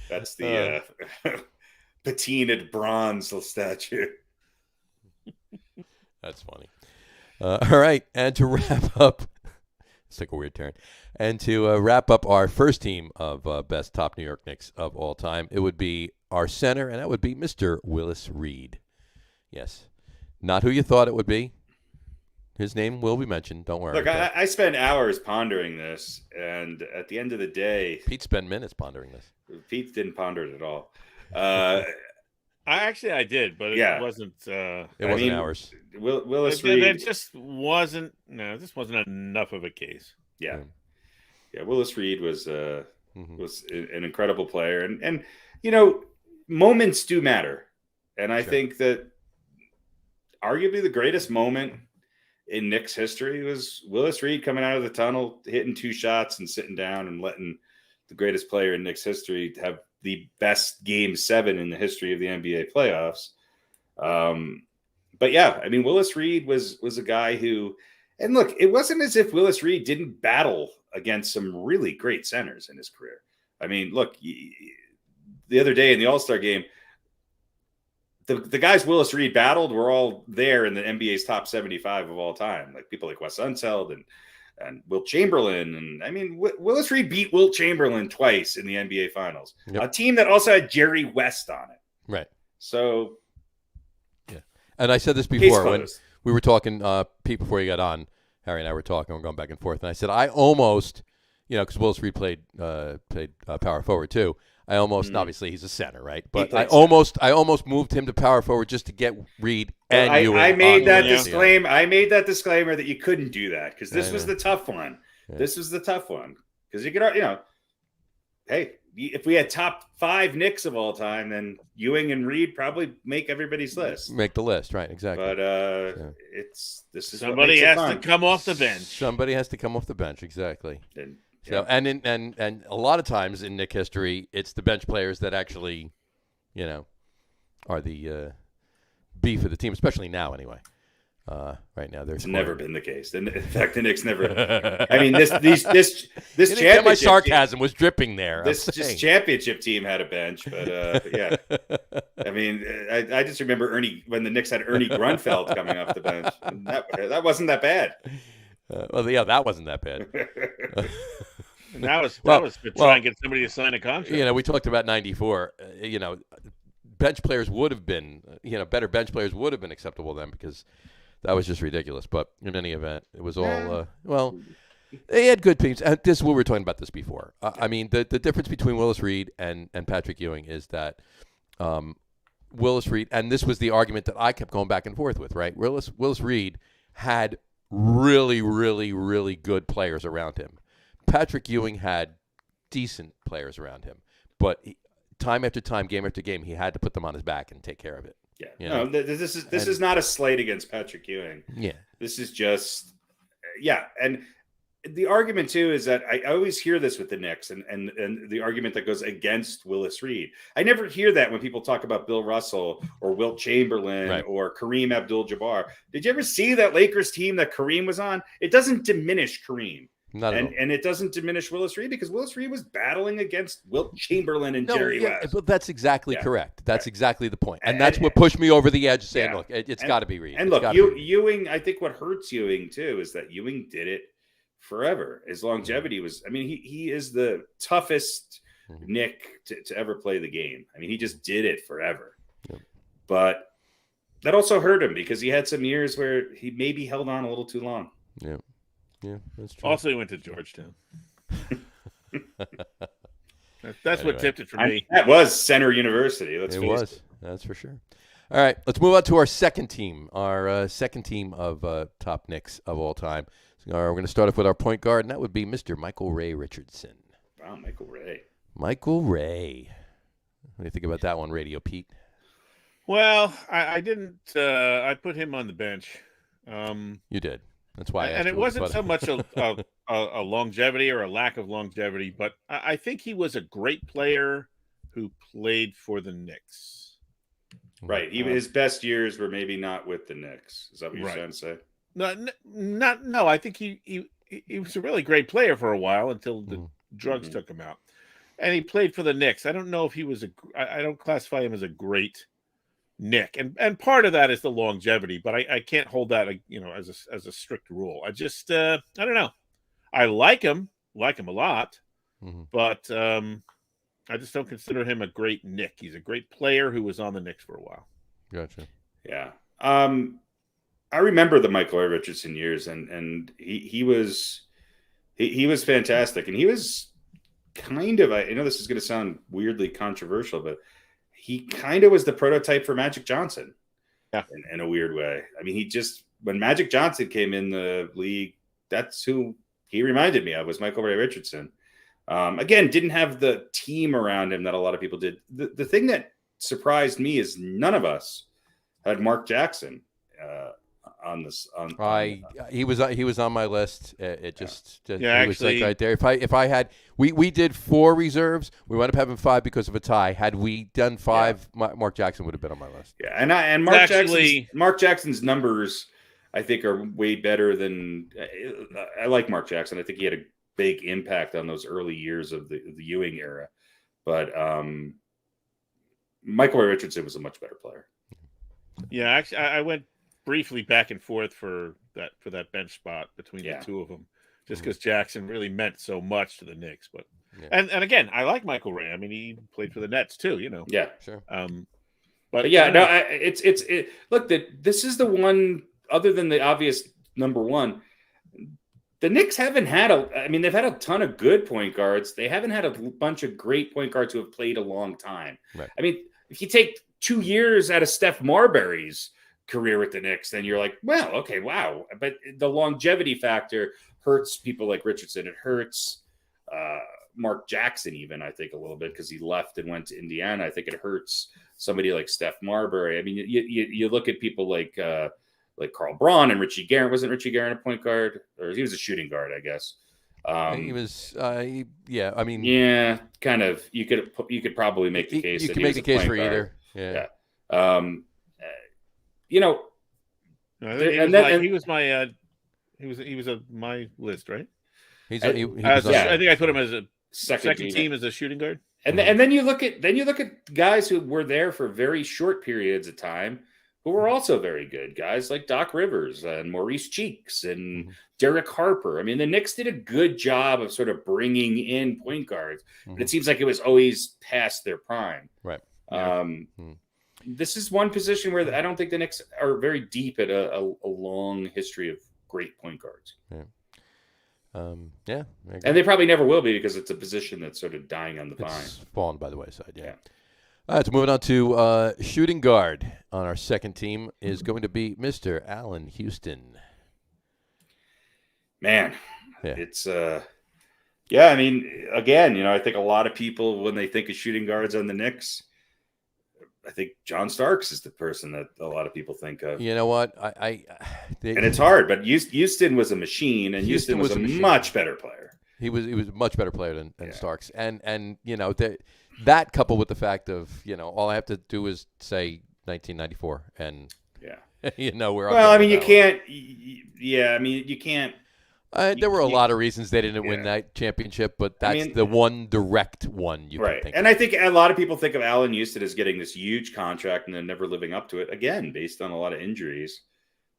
That's the patinaed bronze statue. That's funny. All right, and to wrap up, it's like a weird turn. And to wrap up our first team of best top New York Knicks of all time, it would be our center, and that would be Mr. Willis Reed. Yes. Not who you thought it would be. His name will be mentioned. Don't worry. Look, I spent hours pondering this, and at the end of the day... Pete spent minutes pondering this. Pete didn't ponder it at all. I did, but it wasn't... it wasn't hours. Willis Reed... It just wasn't... No, this wasn't enough of a case. Yeah. Yeah, Willis Reed was an incredible player. And you know, moments do matter. And I think that arguably the greatest moment in Knicks history was Willis Reed coming out of the tunnel, hitting 2 shots and sitting down and letting the greatest player in Knicks history have the best Game 7 in the history of the NBA playoffs. But yeah, I mean, Willis Reed was a guy who, and look, it wasn't as if Willis Reed didn't battle against some really great centers in his career. I mean, look, the other day in the All-Star game, the guys Willis Reed battled were all there in the NBA's top 75 of all time. Like people like Wes Unseld and Wilt Chamberlain. And I mean, Willis Reed beat Wilt Chamberlain twice in the NBA Finals. Yep. A team that also had Jerry West on it. Right. So, yeah. And I said this before when we were talking, Pete, before you got on, Harry and I were talking, we're going back and forth. And I said, I almost, because Willis Reed played power forward too. I almost, obviously he's a center, right? But I almost moved him to power forward just to get Reed and Ewing. I made that disclaimer. I made that disclaimer that you couldn't do that because this was the tough one. Yeah. This was the tough one because you could, hey, if we had top 5 Knicks of all time, then Ewing and Reed probably make everybody's list. Make the list, right? Exactly. But this is somebody has to come off the bench. Somebody has to come off the bench, exactly. So and a lot of times in Knick history, it's the bench players that actually, are the beef of the team, especially now anyway. Right now, there's never been the case. In fact, the Knicks never. I mean, this championship. My sarcasm was dripping there. This championship team had a bench, but yeah. I mean, I just remember when the Knicks had Ernie Grunfeld coming off the bench. That wasn't that bad. That wasn't that bad. And that was to try and get somebody to sign a contract. We talked about '94. Bench players would have been, better bench players would have been acceptable then because that was just ridiculous. But in any event, it was all they had good teams. This is what we were talking about this before. I mean, the difference between Willis Reed and Patrick Ewing is that Willis Reed, and this was the argument that I kept going back and forth with, right? Willis Reed had really, really, really good players around him. Patrick Ewing had decent players around him, but time after time, game after game, he had to put them on his back and take care of it. Yeah, no, this is not a slight against Patrick Ewing. Yeah, this is just and the argument too is that I always hear this with the Knicks and the argument that goes against Willis Reed. I never hear that when people talk about Bill Russell or Wilt Chamberlain or Kareem Abdul-Jabbar. Did you ever see that Lakers team that Kareem was on? It doesn't diminish Kareem. And it doesn't diminish Willis Reed because Willis Reed was battling against Wilt Chamberlain and Jerry West. But that's exactly correct. That's exactly the point. And that's what pushed me over the edge saying, look, it's got to be Reed. And look, Ewing, I think what hurts Ewing too is that Ewing did it forever. His longevity was, I mean, he is the toughest Nick to ever play the game. I mean, he just did it forever. Yep. But that also hurt him because he had some years where he maybe held on a little too long. Yeah. Yeah, that's true. Also, he went to Georgetown. That's what tipped it for me. That was Center University. It was. That's for sure. All right, let's move on to our second team. Our second team of top Knicks of all time. So, we're going to start off with our point guard, and that would be Mr. Michael Ray Richardson. Wow, Michael Ray. Michael Ray. What do you think about that one, Radio Pete? Well, I didn't. I put him on the bench. You did. That's why I asked. And it wasn't so much a longevity or a lack of longevity, but I think he was a great player who played for the Knicks. Right. His best years were maybe not with the Knicks. Is that what you're trying to say? No. I think he was a really great player for a while until the drugs took him out, and he played for the Knicks. I don't know if he was I don't classify him as a great Knick, and part of that is the longevity, but I can't hold that as a strict rule. I just I don't know. I like him a lot, but I just don't consider him a great Knick. He's a great player who was on the Knicks for a while. Gotcha. Yeah. I remember the Michael Ray Richardson years, and he was fantastic, and he was kind of, I know this is going to sound weirdly controversial, but he kind of was the prototype for Magic Johnson. Yeah. In a weird way. I mean, when Magic Johnson came in the league, that's who he reminded me of, was Michael Ray Richardson. Again, didn't have the team around him that a lot of people did. The thing that surprised me is none of us had Mark Jackson on this. He was on my list. It just he was like right there. If I had, we did 4 reserves. We wound up having 5 because of a tie. Had we done 5, Mark Jackson would have been on my list. Yeah, and Mark Jackson's numbers, I think, are way better than. I like Mark Jackson. I think he had a big impact on those early years of the Ewing era, but Michael Ray Richardson was a much better player. Yeah, actually, I went briefly back and forth for that bench spot between the two of them, just because Jackson really meant so much to the Knicks. But and again, I like Michael Ray. I mean, he played for the Nets too, Yeah, sure. But yeah, no, it's look, this is the one, other than the obvious number one. The Knicks haven't had they've had a ton of good point guards. They haven't had a bunch of great point guards who have played a long time. Right. I mean, if you take 2 years out of Steph Marbury's career with the Knicks, then you're like, well, okay, wow. But the longevity factor hurts people like Richardson. It hurts Mark Jackson even, I think, a little bit, because he left and went to Indiana. I think it hurts somebody like Steph Marbury. I mean, you look at people like Carl Braun and Richie Guerin. Wasn't Richie Guerin a point guard? Or he was a shooting guard, I guess. He was, yeah. I mean, yeah, kind of. You could probably make the case. You can make the case for either. Yeah. he was my list, right? He was I think I put him as a second team as a shooting guard. And then you look at guys who were there for very short periods of time, who were also very good, guys like Doc Rivers and Maurice Cheeks and Derek Harper. I mean, the Knicks did a good job of sort of bringing in point guards, but it seems like it was always past their prime. Right. This is one position where I don't think the Knicks are very deep at a long history of great point guards. Yeah. And they probably never will be, because it's a position that's sort of dying on the vine. It's fallen by the wayside, yeah. All right, so moving on to shooting guard on our second team is going to be Mr. Allen Houston. Man, it's I mean, again, I think a lot of people, when they think of shooting guards on the Knicks, I think John Starks is the person that a lot of people think of. You know what? And it's hard, but Houston was a machine, and Houston was a much better player. He was a much better player than Starks, and that coupled with the fact of all I have to do is say 1994, and where. Well, I mean, you can't. Yeah, I mean, you can't. There were a lot of reasons they didn't win that championship, but that's the one direct one you can think of. And I think a lot of people think of Allen Houston as getting this huge contract and then never living up to it, again, based on a lot of injuries.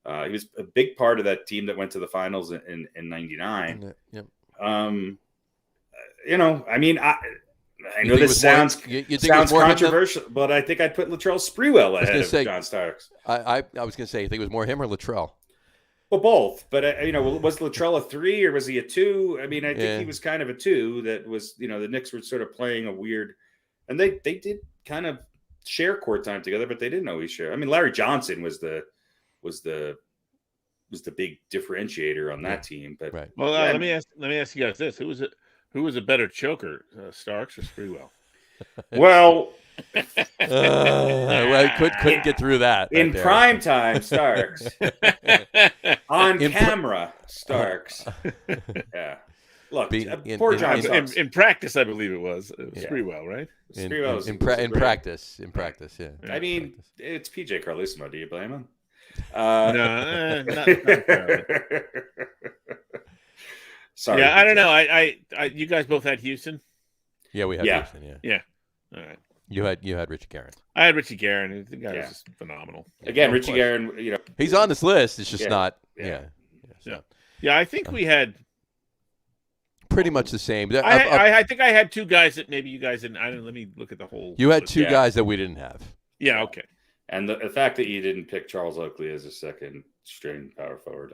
He was a big part of that team that went to the finals in 99. Yep. I mean, I know this sounds controversial, but I think I'd put Latrell Sprewell ahead of John Starks. I was going to say, you think it was more him or Latrell? Well, both. But, was Latrell a 3 or was he a 2? I mean, I think he was kind of a 2 that was, the Knicks were sort of playing a weird – and they did kind of share court time together, but they didn't always share. I mean, Larry Johnson was the big differentiator on that team. But right. Well, let me ask you guys this: who was a better choker, Starks or Sprewell? Well, couldn't get through that in prime time. Starks on camera. Starks. Yeah. Look, poor John. In practice, I believe it was Sprewell, right? Sprewell in practice. Yeah. I mean, it's PJ Carlesimo. Do you blame him? No, not Sorry. Yeah, I don't know. I you guys both had Houston. Yeah, we had Houston. Yeah. All right. You had Richie Guerin. I had Richie Guerin. The guy was just phenomenal. Again, Richie Guerin. He's on this list. It's just not. Yeah. I think we had pretty much the same. I think I had 2 guys that maybe you guys didn't. Let me look at the whole. You had 2 guys that we didn't have. Yeah. Okay. And the fact that you didn't pick Charles Oakley as a second string power forward,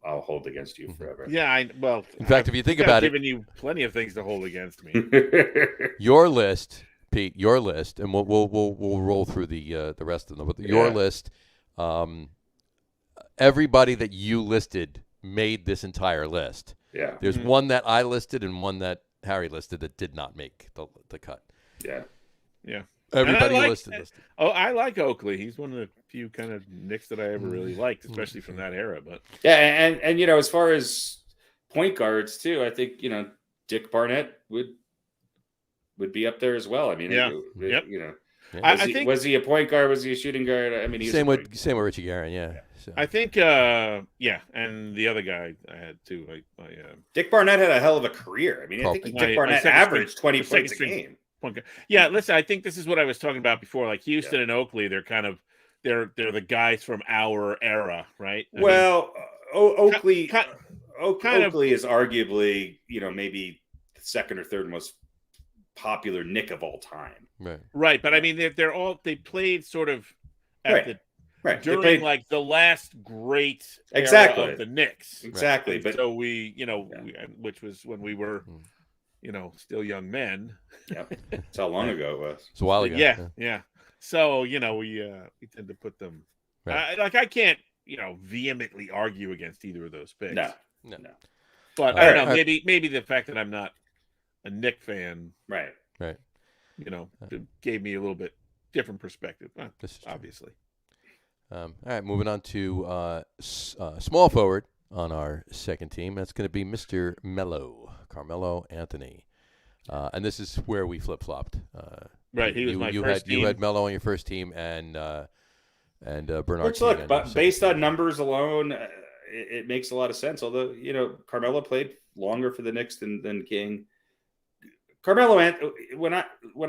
I'll hold against you forever. Yeah, in fact, if you think about it, I've given you plenty of things to hold against me. Your list, Pete, and we'll roll through the rest of them. But your list, everybody that you listed made this entire list. Yeah. There's one that I listed and one that Harry listed that did not make the cut. Yeah. Yeah. Everybody listed. Oh, I like Oakley. He's one of the few kind of Knicks that I ever really liked, especially from that era. But yeah, and as far as point guards too, I think Dick Barnett would be up there as well. I mean, was he a point guard? Was he a shooting guard? I mean, same with Richie Guerin. Yeah. So. I think and the other guy I had too. Dick Barnett had a hell of a career. I mean, I think Dick Barnett averaged 20 points a game. Yeah, listen, I think this is what I was talking about before. Like Houston and Oakley, they're kind of they're the guys from our era, right? Oakley is arguably, maybe the second or third most popular Knick of all time. Right, but I mean they played sort of at during like the last great era of the Knicks. Exactly. But so which was when we were still young men. Yeah, that's how long ago it was. It's a while ago. Yeah. So we tend to put them. Right. I can't vehemently argue against either of those picks. No. But I don't know. Maybe the fact that I'm not a Knick fan, right. Gave me a little bit different perspective. Obviously. All right, moving on to small forward on our second team. That's going to be Mr. Carmelo Anthony. And this is where we flip-flopped. Right, he was my first team. You had Melo on your first team and Bernard. Which, look, but based on numbers alone, it makes a lot of sense. Although, Carmelo played longer for the Knicks than King. When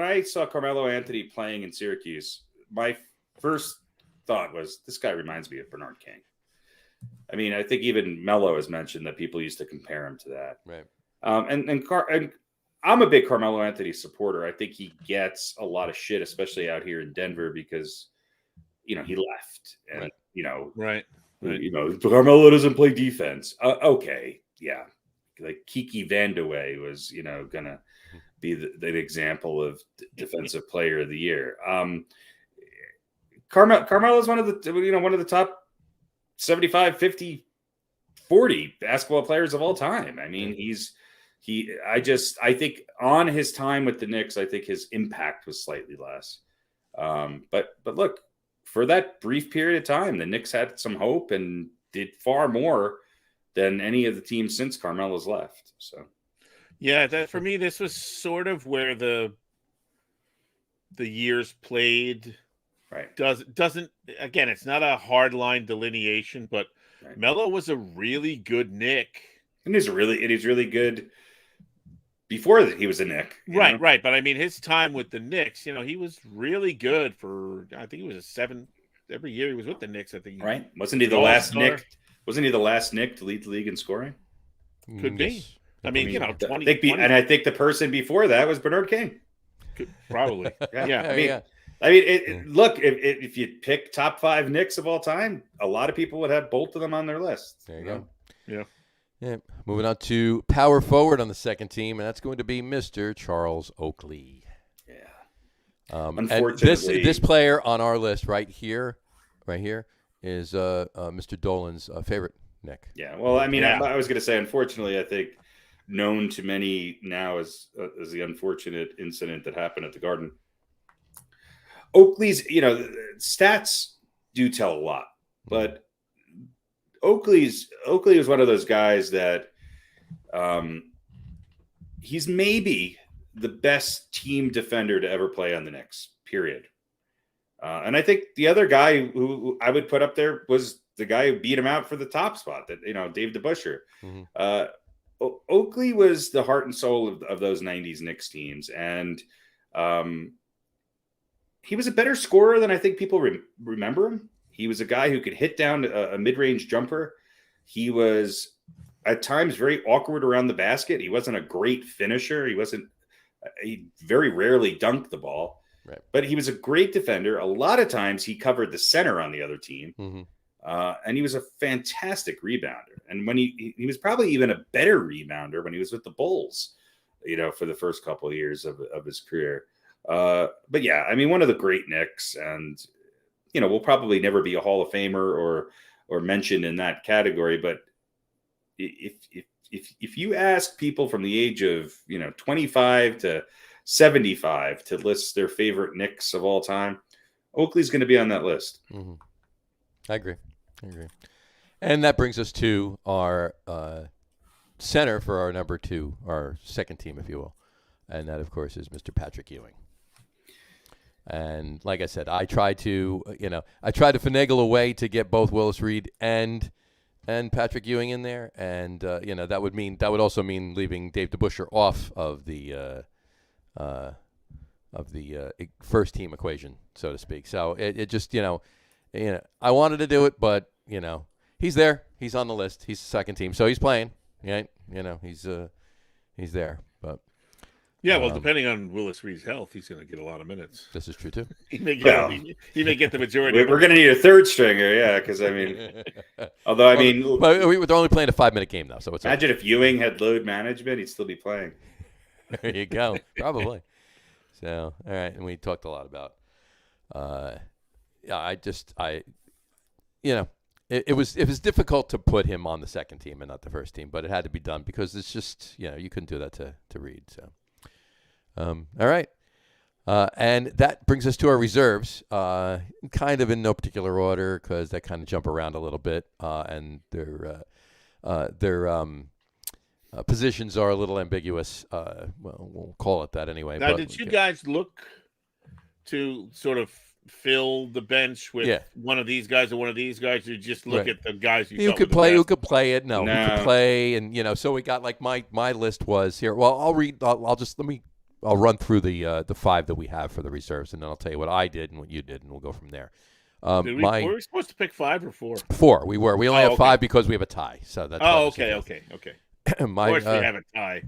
I saw Carmelo Anthony playing in Syracuse, my first thought was, this guy reminds me of Bernard King. I mean, I think even Melo has mentioned that people used to compare him to that. Right. And I'm a big Carmelo Anthony supporter. I think he gets a lot of shit, especially out here in Denver, because he left, and Carmelo doesn't play defense. Okay, yeah, like Kiki Vandeweghe was gonna be the example of defensive player of the year. Carmelo is one of the top 75, 50, 40 basketball players of all time. I mean, I think on his time with the Knicks, I think his impact was slightly less. But look, for that brief period of time, the Knicks had some hope and did far more than any of the teams since Carmelo's left. So, yeah, for me, this was sort of where the years played. Right. Doesn't again, it's not a hard line delineation, but right. Melo was a really good Knick. And he's really good before that he was a Knick. Right. But I mean, his time with the Knicks, he was really good for, I think it was 7 every year he was with the Knicks. I think. Right. Wasn't he the last Knick? Wasn't he the last Knick to lead the league in scoring? Could be. I mean, 20. And I think the person before that was Bernard King. Probably. Yeah. I mean, look, if you pick top 5 Knicks of all time, a lot of people would have both of them on their list. There you go. Yeah. Moving on to power forward on the second team, and that's going to be Mr. Charles Oakley. Yeah. Unfortunately, this player on our list right here, is Mr. Dolan's favorite Knick. Yeah. Well, I mean, I was going to say, unfortunately, I think known to many now as the unfortunate incident that happened at the Garden. Oakley's, stats do tell a lot, but Oakley was one of those guys that he's maybe the best team defender to ever play on the Knicks, period. And I think the other guy who I would put up there was the guy who beat him out for the top spot, that Dave DeBusschere. Mm-hmm. Oakley was the heart and soul of those 90s Knicks teams. And he was a better scorer than I think people remember him. He was a guy who could hit down a mid-range jumper. He was at times very awkward around the basket. He wasn't a great finisher. He very rarely dunked the ball, right. But he was a great defender. A lot of times he covered the center on the other team. Mm-hmm. And he was a fantastic rebounder. And when he was probably even a better rebounder when he was with the Bulls, for the first couple of years of his career. But yeah, I mean, one of the great Knicks, and will probably never be a Hall of Famer or mentioned in that category. But if you ask people from the age of 25 to 75 to list their favorite Knicks of all time, Oakley's going to be on that list. Mm-hmm. I agree. And that brings us to our center for our number 2, our second team, if you will. And that, of course, is Mr. Patrick Ewing. And like I said, I tried to finagle a way to get both Willis Reed and Patrick Ewing in there, and that would also mean leaving Dave DeBusschere off of the first team equation, so to speak. So it just I wanted to do it, but he's there, he's on the list, he's the second team, so he's playing, right? He's there, but. Yeah, well, depending on Willis Reed's health, he's going to get a lot of minutes. This is true, too. He may get the majority. We're going to need a third stringer, yeah, because, I mean, they're only playing a 5-minute game, though. So it's imagine if Ewing had load management, he'd still be playing. There you go. Probably. So, all right, and we talked a lot about, it was difficult to put him on the second team and not the first team, but it had to be done because it's just, you couldn't do that to Reed, so. All right. And that brings us to our reserves, kind of in no particular order because they kind of jump around a little bit, and their positions are a little ambiguous. We'll call it that anyway. Now, did you guys look to sort of fill the bench with one of these guys or one of these guys? You just look at the guys who could play. Who could play it? No, who could play, and so we got like my list was here. Well, I'll run through the 5 that we have for the reserves, and then I'll tell you what I did and what you did, and we'll go from there. Were we supposed to pick 5 or 4? 4. We were. We only have 5 because we have a tie. So that's. Okay. Of course, we have a tie.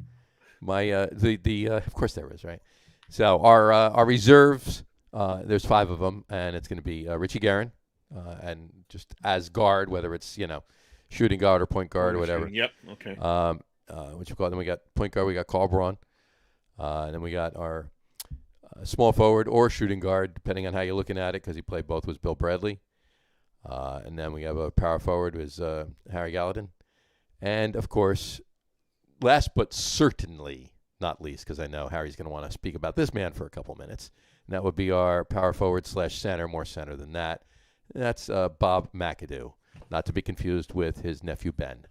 Of course there is, right? So our reserves, there's 5 of them, and it's going to be Richie Guerin, and just as guard, whether it's shooting guard or point guard or whatever. Yep. Okay. What you call it? Then we got point guard. We got Carl Braun. And then we got our small forward or shooting guard, depending on how you're looking at it, because he played both, was Bill Bradley. And then we have a power forward, was Harry Gallatin. And, of course, last but certainly not least, because I know Harry's going to want to speak about this man for a couple minutes, and that would be our power forward / center, more center than that. And that's Bob Mcadoo, not to be confused with his nephew Ben.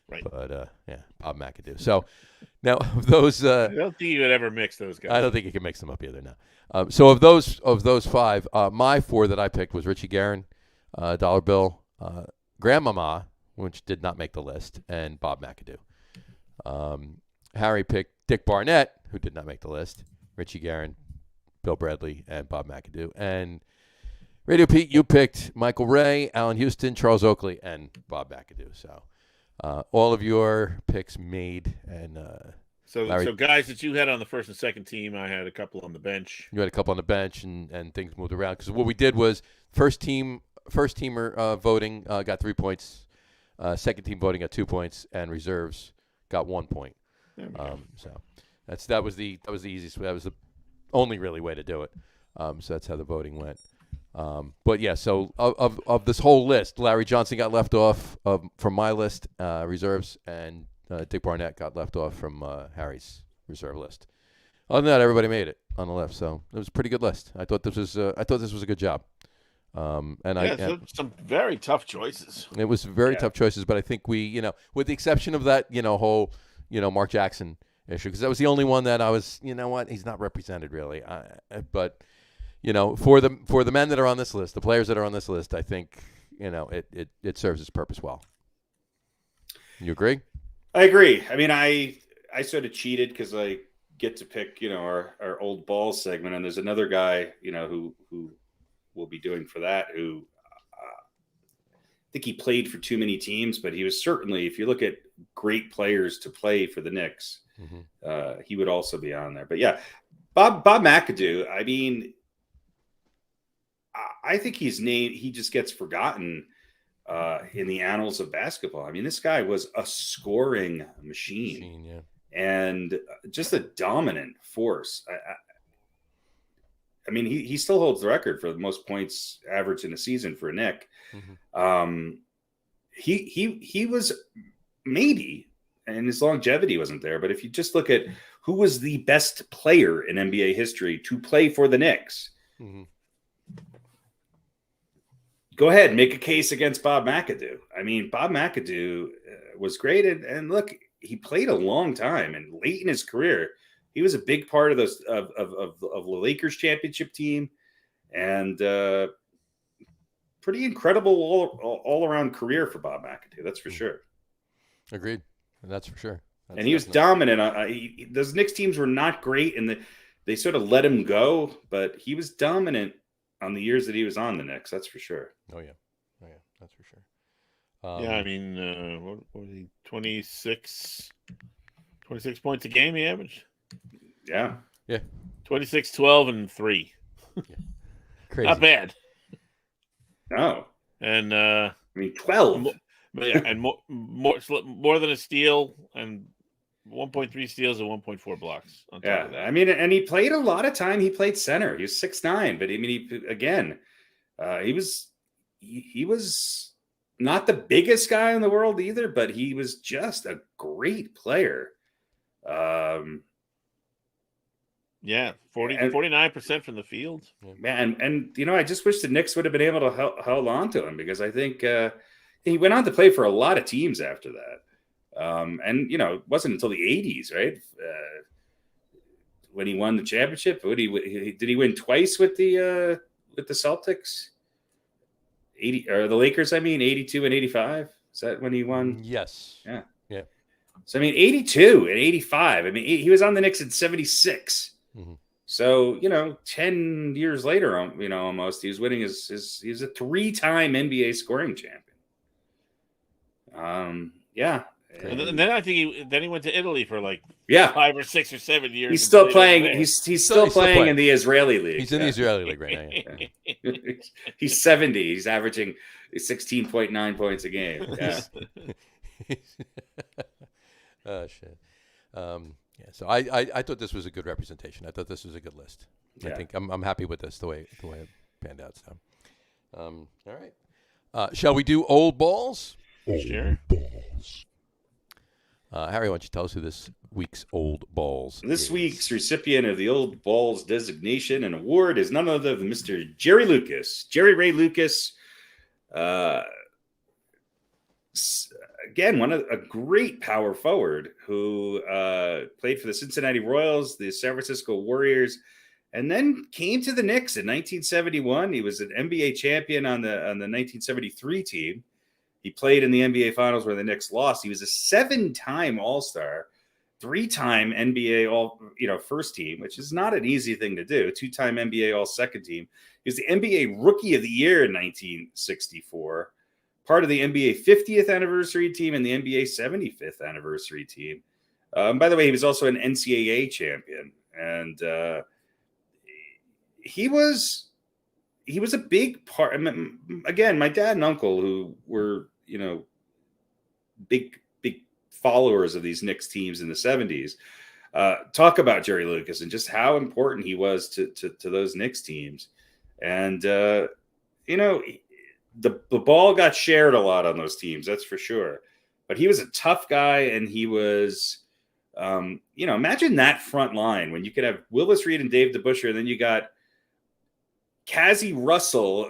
Right. But, Bob Mcadoo. So, now, of those... I don't think you would ever mix those guys. I don't think you can mix them up either now. So, of those 5, my 4 that I picked was Richie Guerin, Dollar Bill, Grandmama, which did not make the list, and Bob Mcadoo. Harry picked Dick Barnett, who did not make the list, Richie Guerin, Bill Bradley, and Bob Mcadoo. And Radio Pete, you picked Michael Ray, Allen Houston, Charles Oakley, and Bob Mcadoo. So... all of your picks made, and So guys that you had on the first and second team, I had a couple on the bench. You had a couple on the bench, and things moved around. Because what we did was first teamer voting got 3 points, second team voting got 2 points, and reserves got 1 point. So that was the easiest. That was the only really way to do it. So that's how the voting went. But yeah, so of this whole list, Larry Johnson got left off from my list, reserves, and Dick Barnett got left off from Harry's reserve list. Other than that, everybody made it on the left, so it was a pretty good list. I thought this was a good job. Some very tough choices. It was very tough choices, but I think we, with the exception of that, whole, Mark Jackson issue, because that was the only one that I was, he's not represented really. But for the men that are on this list, the players that are on this list, I think, it serves its purpose well. You agree? I agree. I mean, I sort of cheated because I get to pick, our old balls segment, and there's another guy, who will be doing for that, who I think he played for too many teams, but he was certainly, if you look at great players to play for the Knicks, he would also be on there. But yeah, Bob McAdoo, I mean, I think he just gets forgotten in the annals of basketball. I mean, this guy was a scoring machine and just a dominant force. I mean, he still holds the record for the most points averaged in a season for a Knick. He was maybe, and his longevity wasn't there, but if you just look at who was the best player in NBA history to play for the Knicks, go ahead, make a case against Bob McAdoo. I mean, Bob McAdoo was great, and look, he played a long time, and late in his career, he was a big part of those of the Lakers championship team, and pretty incredible all around career for Bob McAdoo. That's for sure. Agreed. That's for sure. And he was dominant. Those Knicks teams were not great, and they sort of let him go, but he was dominant on the years that he was on the Knicks. That's for sure. Oh yeah, that's for sure. I mean, what was he? 26 points a game he averaged. Yeah. 26, 12, and 3. Crazy. Not bad. No. And I mean, 12. And more than a steal, and 1.3 steals and 1.4 blocks. On top of that. I mean, and he played a lot of time. He played center. He was 6'9", but I mean, he was not the biggest guy in the world either, but he was just a great player. 49% from the field. Man, and I just wish the Knicks would have been able to hold on to him, because I think he went on to play for a lot of teams after that. And it wasn't until the 80s, right? When he won the championship. Did he win twice with the Celtics? 80 or the Lakers? I mean, 82 and 85. Is that when he won? Yes. Yeah. So I mean, 82 and 85. I mean, he was on the Knicks in 76. So 10 years later, almost, he was winning he's a 3-time NBA scoring champion. And then I think he went to Italy for 5 or 6 or 7 years. He's still playing. He's still playing in the Israeli league. He's in the Israeli league right now. He's 70. He's averaging 16.9 points a game. Yeah. Oh shit. So I thought this was a good representation. I thought this was a good list. I think I'm happy with this the way it panned out. So, all right. Shall we do old balls? Sure. Harry, why don't you tell us who this week's old balls is? Week's recipient of the old balls designation and award is none other than Mr. Jerry Ray Lucas. Again, a great power forward who played for the Cincinnati Royals, the San Francisco Warriors, and then came to the Knicks in 1971. He was an NBA champion on the 1973 team. He played in the NBA Finals where the Knicks lost. He was a 7-time All-Star, 3-time NBA All first team, which is not an easy thing to do. 2-time NBA All-Second team. He was the NBA Rookie of the Year in 1964. Part of the NBA 50th anniversary team and the NBA 75th anniversary team. By the way, he was also an NCAA champion, and he was a big part. I mean, again, my dad and uncle, who were big followers of these Knicks teams in the 70s, talk about Jerry Lucas and just how important he was to those Knicks teams. And the ball got shared a lot on those teams, that's for sure. But he was a tough guy, and he was, imagine that front line when you could have Willis Reed and Dave DeBusschere, and then you got Cazzie Russell,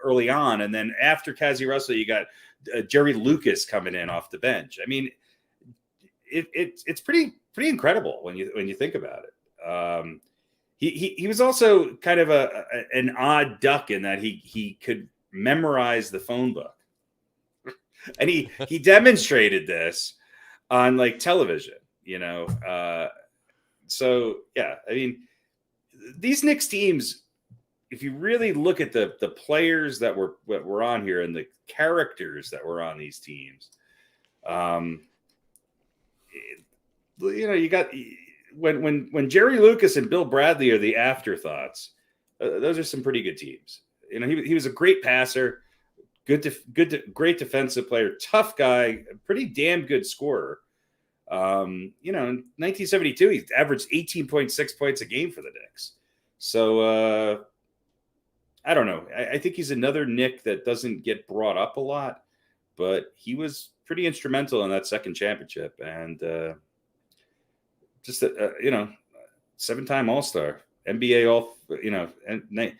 early on, and then after Cazzie Russell, you got Jerry Lucas coming in off the bench. I mean, it's pretty incredible when you think about it. He was also kind of an odd duck in that he could memorize the phone book. And he demonstrated this on like television, so yeah, I mean, these Knicks teams, if you really look at the players that were on here and the characters that were on these teams, you got when Jerry Lucas and Bill Bradley are the afterthoughts, those are some pretty good teams. He was a great passer. Great defensive player, tough guy, pretty damn good scorer. In 1972, he averaged 18.6 points a game for the Knicks. So I don't know. I think he's another Knick that doesn't get brought up a lot, but he was pretty instrumental in that second championship, and just seven-time All-Star, NBA All. And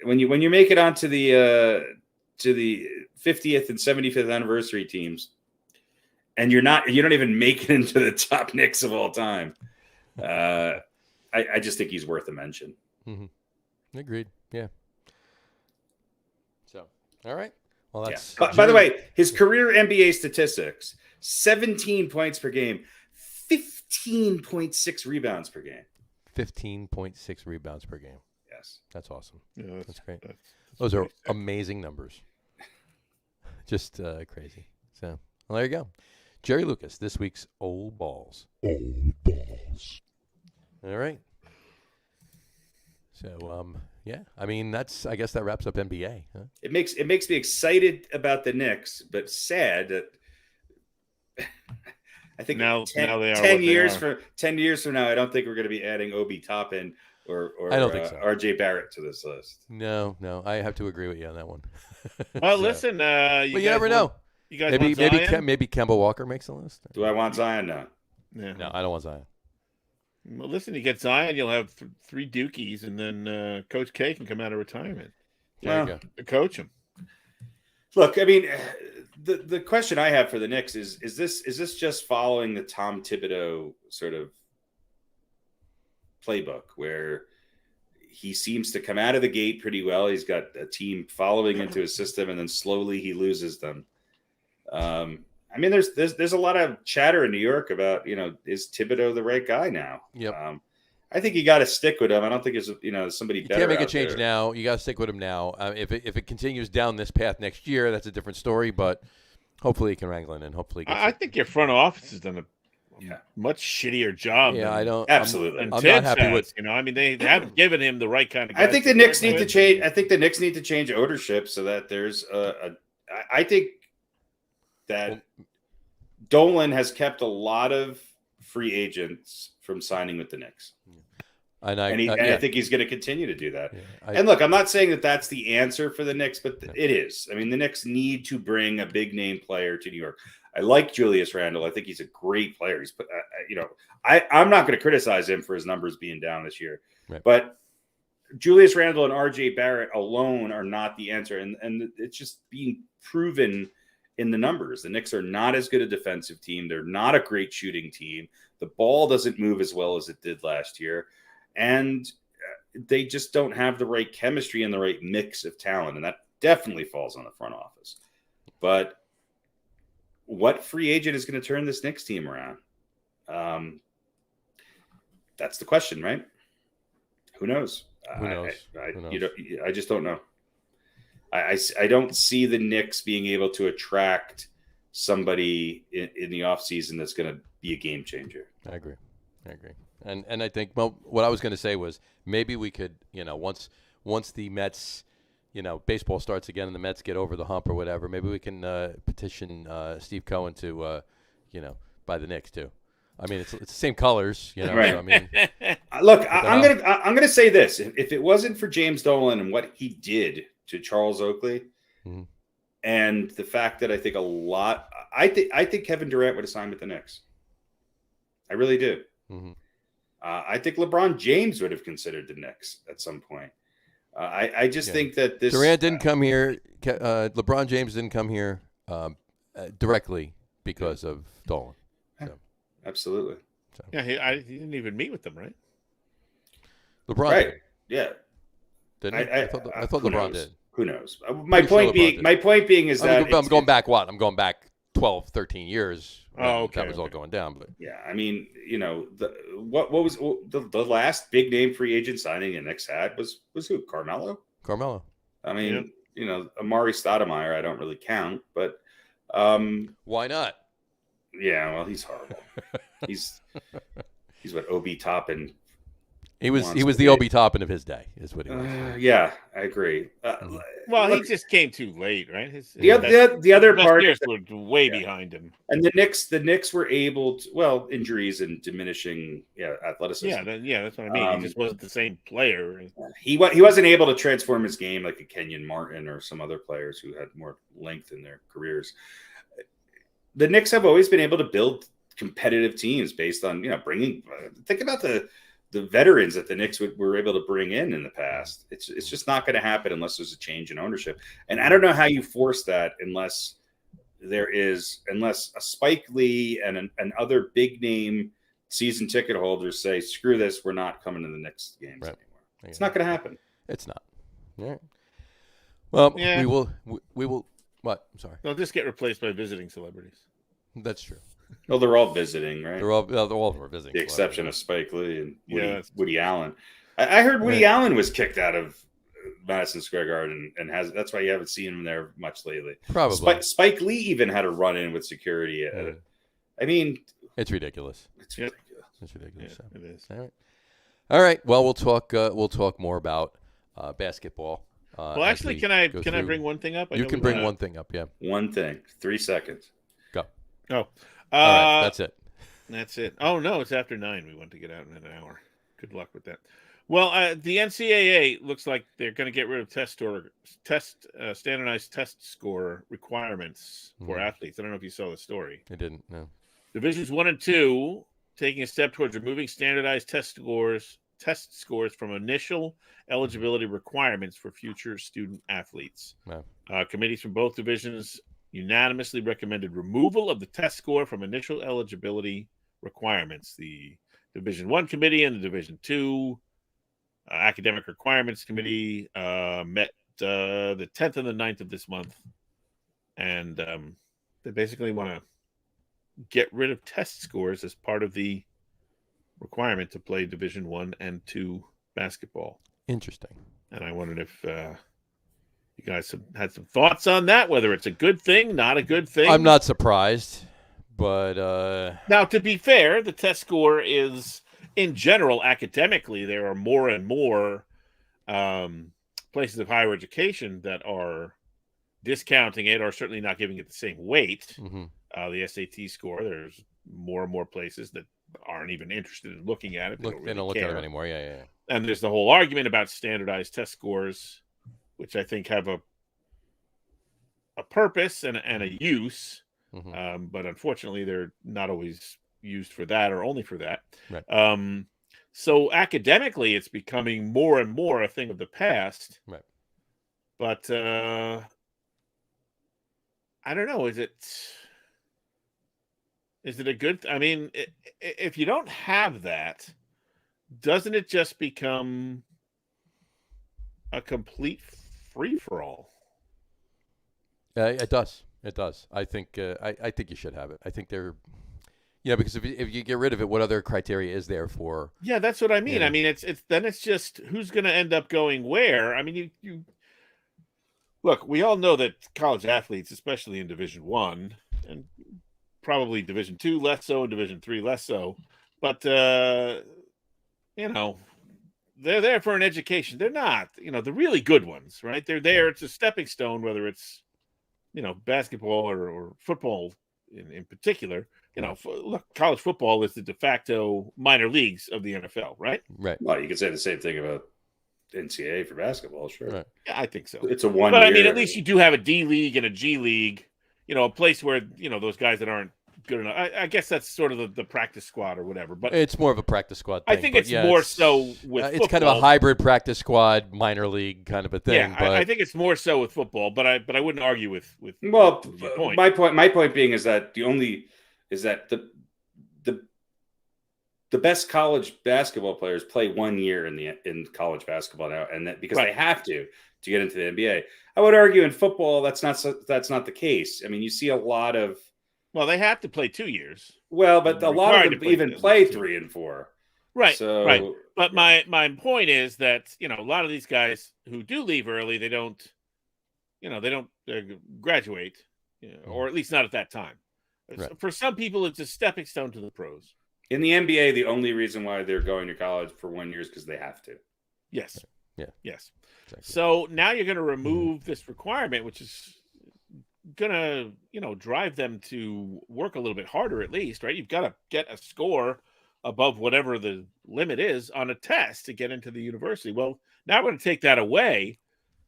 when you make it onto the 50th and 75th anniversary teams, and you don't even make it into the top Knicks of all time, I just think he's worth a mention. Mm-hmm. Agreed. Yeah. So, all right. Well, that's. Yeah. By the way, his career NBA statistics: 17 points per game, 15.6 rebounds per game. 15.6 rebounds per game. Yes, that's awesome. Yeah, that's great. Those are amazing numbers. Just crazy. So, well, there you go. Jerry Lucas, this week's Old Balls. Old Balls. All right. So, yeah. I mean, I guess that wraps up NBA. Huh? It makes me excited about the Knicks, but sad that I think now they are 10 years from now, I don't think we're going to be adding Obi Toppin or I don't think so. RJ Barrett to this list. No, I have to agree with you on that one. Well, listen, but you never know. You guys maybe Kemba Walker makes the list. Do I want Zion now? Yeah. No, I don't want Zion. Well, listen, you get Zion, you'll have three Dukies, and then Coach K can come out of retirement. There you go. Coach him. Look, I mean, the question I have for the Knicks is this just following the Tom Thibodeau sort of playbook where he seems to come out of the gate pretty well. He's got a team following into his system, and then slowly he loses them. I mean, there's a lot of chatter in New York about, is Thibodeau the right guy now? Yep. I think you got to stick with him. I don't think there's somebody better. You can't make a change there. now. You got to stick with him now. If it continues down this path next year, that's a different story. But hopefully he can wrangle in, and hopefully I think your front office has done a much shittier job. Yeah, I don't absolutely. I'm not happy with. I mean, they haven't given him the right kind of. I think the Knicks need to change. I think the Knicks need to change ownership so that there's I think that Dolan has kept a lot of free agents from signing with the Knicks. And I think he's going to continue to do that. Yeah, and look, I'm not saying that that's the answer for the Knicks, but it is. I mean, the Knicks need to bring a big name player to New York. I like Julius Randle. I think he's a great player. He's, I'm not going to criticize him for his numbers being down this year, right. But Julius Randle and RJ Barrett alone are not the answer. And it's just being proven in the numbers. The Knicks are not as good a defensive team. They're not a great shooting team. The ball doesn't move as well as it did last year. And they just don't have the right chemistry and the right mix of talent. And that definitely falls on the front office. But what free agent is going to turn this Knicks team around? That's the question, right? Who knows? Who knows? I just don't know. I don't see the Knicks being able to attract somebody in the offseason that's going to be a game changer. I agree. And I think, well, what I was going to say was maybe we could, once the Mets, baseball starts again and the Mets get over the hump or whatever, maybe we can petition Steve Cohen to, buy the Knicks too. I mean, it's the same colors, Right. So, I mean, look, I'm gonna say this: if it wasn't for James Dolan and what he did to Charles Oakley, mm-hmm. and the fact that I think I think Kevin Durant would have signed with the Knicks. I really do. Mm-hmm. I think LeBron James would have considered the Knicks at some point. I just think that this Durant didn't come here. LeBron James didn't come here directly because of Dolan. So. Absolutely. So. Yeah, he didn't even meet with them, right? LeBron right. did. Yeah. Didn't he? I thought LeBron did. Who knows? My point being is that I'm going back. What? I'm going back 12, 13 years. Oh, okay. That was all going down, but yeah, I mean, what was the last big name free agent signing the Knicks had was who? Carmelo. I mean, Amari Stoudemire, I don't really count, but why not? Yeah, well, he's horrible. he's what Obi Toppin. He was the Obi Toppin of his day, is what he was. Yeah, I agree. Well, he just came too late, right? The other part were way behind him, and the Knicks were able to, injuries and diminishing athleticism. Yeah, that's what I mean. He just wasn't the same player. He wasn't able to transform his game like a Kenyon Martin or some other players who had more length in their careers. The Knicks have always been able to build competitive teams based on bringing. Think about the veterans that the Knicks were able to bring in the past. It's just not going to happen unless there's a change in ownership. And I don't know how you force that unless a Spike Lee and other big name season ticket holders say, screw this, we're not coming to the Knicks games anymore. It's not going to happen. It's not. All right. Well, yeah. we will. What? I'm sorry. They'll just get replaced by visiting celebrities. That's true. Well, they're all visiting, right? They're all visiting. The exception of Spike Lee and Woody Allen. I heard Woody Allen was kicked out of Madison Square Garden and that's why you haven't seen him there much lately. Probably. Spike Lee even had a run-in with security. I mean, it's ridiculous. It's ridiculous. Yeah, it is. All right. Well, we'll talk more about basketball. Well, actually, can I bring one thing up? You can bring one thing up. Yeah. One thing. 3 seconds. Go. Oh. All right, that's it. That's it. Oh, no, it's after 9. We want to get out in an hour. Good luck with that. Well, the NCAA looks like they're going to get rid of standardized test score requirements for athletes. I don't know if you saw the story. I didn't, no. Divisions 1 and 2 taking a step towards removing standardized test scores from initial eligibility requirements for future student athletes. Wow. Committees from both divisions unanimously recommended removal of the test score from initial eligibility requirements. The Division 1 committee and the Division 2 academic requirements committee met the 10th and the 9th of this month. And they basically want to get rid of test scores as part of the requirement to play Division 1 and 2 basketball. Interesting. And I wondered if you guys had some thoughts on that, whether it's a good thing, not a good thing. I'm not surprised, but now, to be fair, the test score is, in general, academically, there are more and more places of higher education that are discounting it or certainly not giving it the same weight. Mm-hmm. The SAT score, there's more and more places that aren't even interested in looking at it. They don't look at it anymore. Yeah. And there's the whole argument about standardized test scores, which I think have a purpose and a use. Mm-hmm. But unfortunately, they're not always used for that or only for that. Right. So academically, it's becoming more and more a thing of the past. Right. But I don't know. Is it a good? I mean, if you don't have that, doesn't it just become a complete free-for-all? It does. It does. I think. I think you should have it. I think they're. Because if you get rid of it, what other criteria is there for? Yeah, that's what I mean. I mean, it's just who's going to end up going where. I mean, you look. We all know that college athletes, especially in Division I, and probably Division II less so, and Division III less so. But they're there for an education. They're not, the really good ones, right? They're there. It's a stepping stone, whether it's, basketball or football in particular. Look, college football is the de facto minor leagues of the NFL, right? Right. Well, you could say the same thing about NCAA for basketball, sure. Right. Yeah, I think so. It's a 1 year. But I mean, at least you do have a D League and a G League, a place where, those guys that aren't good enough. I guess that's sort of the practice squad or whatever. But it's more of a practice squad thing. I think it's more so with it's kind of a hybrid practice squad, minor league kind of a thing. Yeah, but I think it's more so with football, but I wouldn't argue with well, your point. My point being is that the best college basketball players play 1 year in college basketball now, and that because they have to get into the NBA. I would argue in football that's not the case. I mean, you see a lot of they have to play 2 years. Well, but a lot of them even play 3 and 4. Right. So, right. But my point is that, a lot of these guys who do leave early, they don't graduate, or at least not at that time. Right. For some people, it's a stepping stone to the pros. In the NBA, the only reason why they're going to college for 1 year is because they have to. Yes. Yeah. Yes. Exactly. So now you're going to remove this requirement, which is going to, drive them to work a little bit harder at least, right? You've got to get a score above whatever the limit is on a test to get into the university. Well, now we're going to take that away.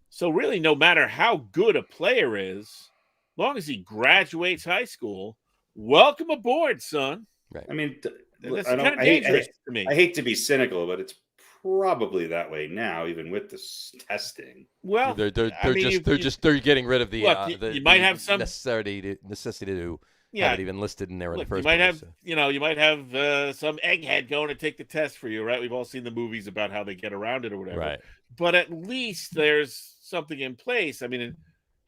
So really, no matter how good a player is, as long as he graduates high school, welcome aboard, son. Right. I mean, that's kind of dangerous to me. I hate to be cynical, but it's probably that way now, even with this testing. Well, they're getting rid of the you might have some necessity to have it even listed in there in the first place. You might have some egghead going to take the test for you, right? We've all seen the movies about how they get around it or whatever. Right. But at least there's something in place. I mean,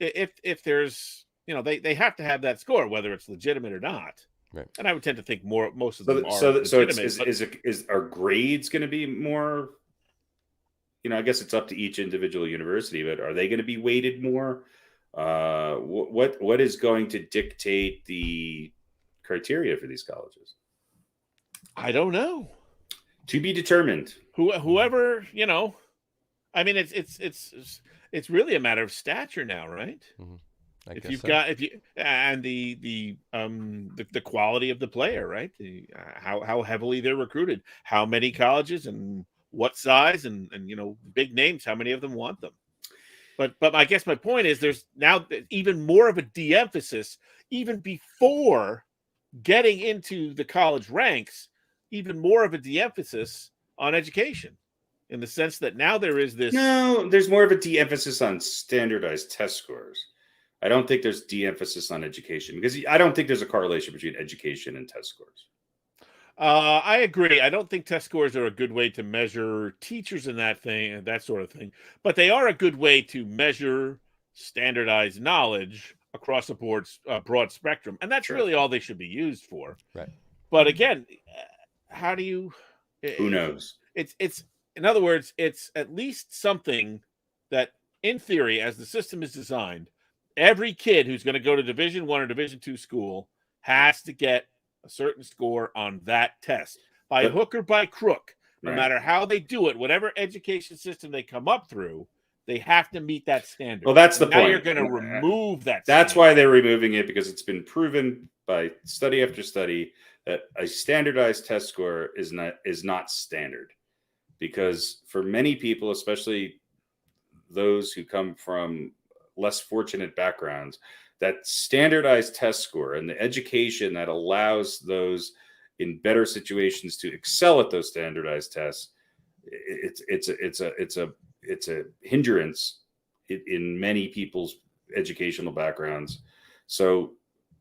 if there's, they have to have that score, whether it's legitimate or not. Right. And I would tend to think most of them are legitimate. Are grades going to be more? I guess it's up to each individual university, but are they going to be weighted more? What is going to dictate the criteria for these colleges? I don't know. To be determined. Whoever, I mean, it's really a matter of stature now, right? Mm-hmm. And the quality of the player, right? How heavily they're recruited, how many colleges and what size, and big names, how many of them want them. But I guess my point is there's now even more of a de-emphasis even before getting into the college ranks, even more of a de-emphasis on education, in the sense that now there is this. No, there's more of a de-emphasis on standardized test scores. I don't think there's de-emphasis on education, because I don't think there's a correlation between education and test scores. I agree. I don't think test scores are a good way to measure teachers and that sort of thing, but they are a good way to measure standardized knowledge across a broad spectrum, and that's really all they should be used for. Right. But again, how do you? Who knows? It's in other words, it's at least something that, in theory, as the system is designed, every kid who's going to go to Division I or Division II school has to get a certain score on that test, by hook or by crook. No matter how they do it, whatever education system they come up through, they have to meet that standard. Well, that's the point. Now you're going to remove that. That's why they're removing it, because it's been proven by study after study that a standardized test score is not standard. Because for many people, especially those who come from less fortunate backgrounds, that standardized test score and the education that allows those in better situations to excel at those standardized tests, it's a hindrance in many people's educational backgrounds. So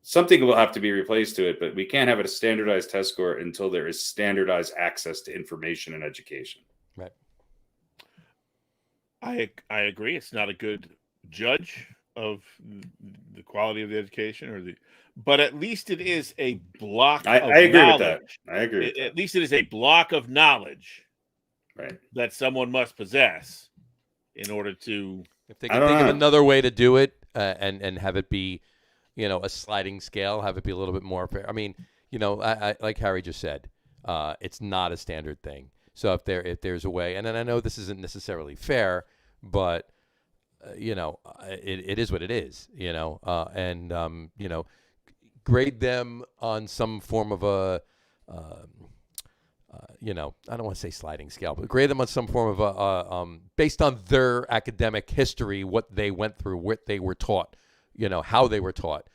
something will have to be replaced to it, but we can't have a standardized test score until there is standardized access to information and education. Right. I agree. It's not a good judge of the quality of the education, but at least it is a block. I agree with that. I agree. At least it is a block of knowledge, right, that someone must possess in order to. If they can think of another way to do it, and have it be a sliding scale, have it be a little bit more fair. I mean, I like Harry just said, it's not a standard thing. So if there's a way, and then I know this isn't necessarily fair, but it is what it is, and grade them on some form of a, I don't want to say sliding scale, but grade them on some form of a, based on their academic history, what they went through, what they were taught, how they were taught.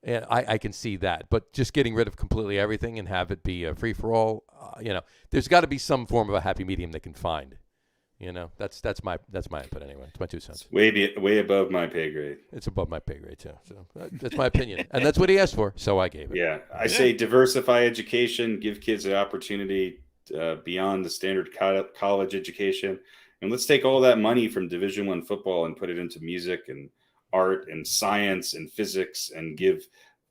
And I can see that, but just getting rid of completely everything and have it be a free for all, there's got to be some form of a happy medium they can find. That's my input anyway. It's my 2 cents. Way above my pay grade. It's above my pay grade too. So that's my opinion, and that's what he asked for. So I gave it. Yeah, I say diversify education, give kids an opportunity beyond the standard college education, and let's take all that money from Division I football and put it into music and art and science and physics, and give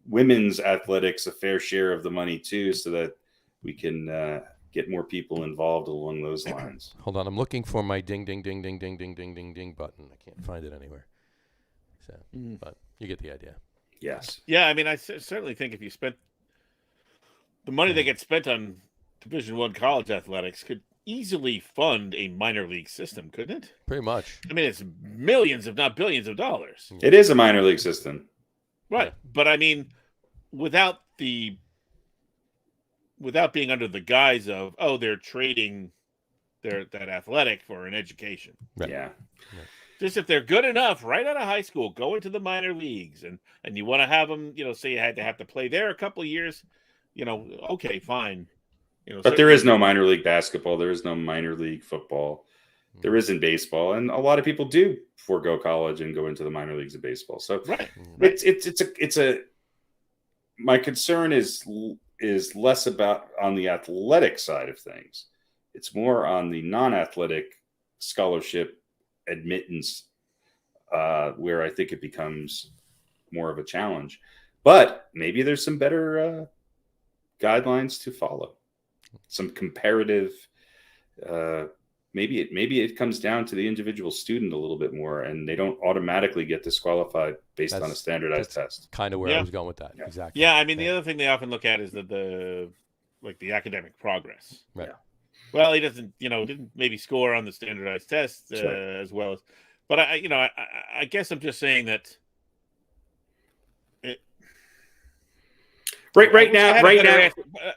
women's athletics a fair share of the money too, so that we can get more people involved along those lines. Hold on, I'm looking for my ding, ding, ding, ding, ding, ding, ding, ding, ding button. I can't find it anywhere. So, but you get the idea. Yes. Yeah, I mean, I certainly think if you spent the money that gets spent on Division I college athletics could easily fund a minor league system, couldn't it? Pretty much. I mean, it's millions, if not billions of dollars. It is a minor league system. Right. Yeah. But I mean, without being under the guise of, they're trading that athletic for an education. Right. Yeah. Just if they're good enough right out of high school, go into the minor leagues and you want to have them, say you had to have to play there a couple of years, okay, fine. But there is no minor league basketball. There is no minor league football. There isn't baseball. And a lot of people do forego college and go into the minor leagues of baseball. So my concern is less about on the athletic side of things. It's more on the non-athletic scholarship admittance, where I think it becomes more of a challenge. But maybe there's some better guidelines to follow. Some comparative. Maybe it comes down to the individual student a little bit more, and they don't automatically get disqualified based on a standardized test. Kind of where I was going with that. Yeah. Exactly. Yeah, I mean, the other thing they often look at is the academic progress. Right. Yeah. Well, he didn't maybe score on the standardized test as well as, but I guess I'm just saying that. Right now.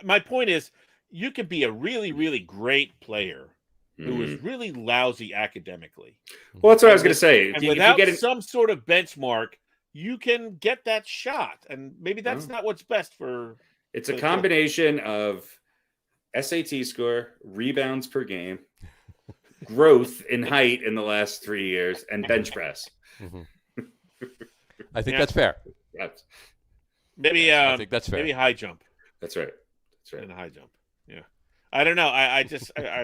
My point is, you could be a really, really great player who is really lousy academically. Well, that's what I was going to say. And without some sort of benchmark, you can get that shot. And maybe that's not what's best for. It's a combination of SAT score, rebounds per game, growth in height in the last 3 years, and bench press. I think that's fair. Yes. Maybe I think that's fair. Maybe high jump. That's right. And a high jump. Yeah. I don't know. I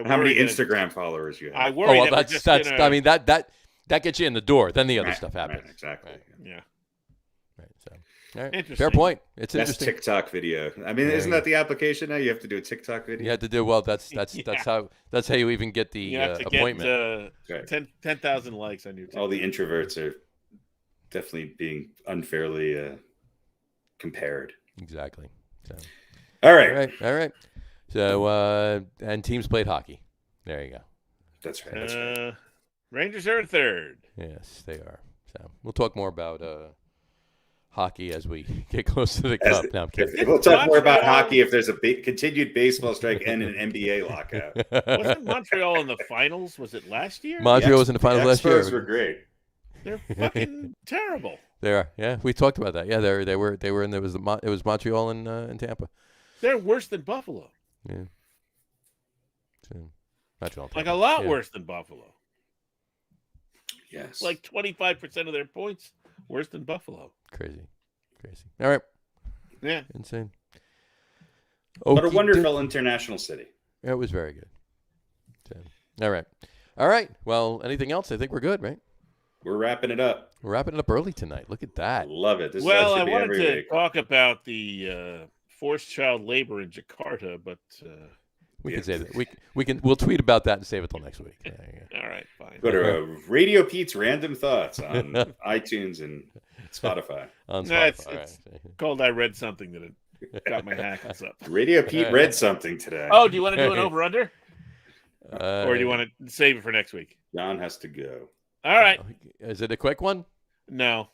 how many Instagram followers you have? I worry. I mean that gets you in the door. Then the other stuff happens. Right, exactly. Right. Yeah. Right. So. All right. Interesting. Fair point. It's that's interesting. TikTok video. I mean, isn't that the application now? You have to do a TikTok video. You have to do that's how you even get the appointment. Get 10,000 likes on your TikTok. All the introverts are definitely being unfairly compared. Exactly. So. All right. So and teams played hockey. There you go. That's right. Rangers are third. Yes, they are. So we'll talk more about hockey as we get close to the cup. No, I'm kidding. We'll talk more about hockey if there's a continued baseball strike and an NBA lockout. Wasn't Montreal in the finals? Was it last year? Montreal was in the finals last year. The Expos were great. They're fucking terrible. They are. Yeah, we talked about that. Yeah, they were, and it was Montreal and Tampa. They're worse than Buffalo. Yeah. So, Montreal, like a lot worse than Buffalo. Yes. Like 25% of their points worse than Buffalo. Crazy. All right. Yeah. Insane. But a wonderful international city. It was very good. So, all right. Well, anything else? I think we're good, right? We're wrapping it up. We're wrapping it up early tonight. Look at that. Love it. I wanted to talk about the forced child labor in Jakarta, but we can say that. We'll tweet about that and save it till next week. All right, fine. Go to Radio Pete's Random Thoughts on iTunes and Spotify. On Spotify. It's called I Read Something that it got my hackles up. Radio Pete read something today. Oh, do you want to do an over-under? Or do you want to save it for next week? John has to go. All right. Is it a quick one? No.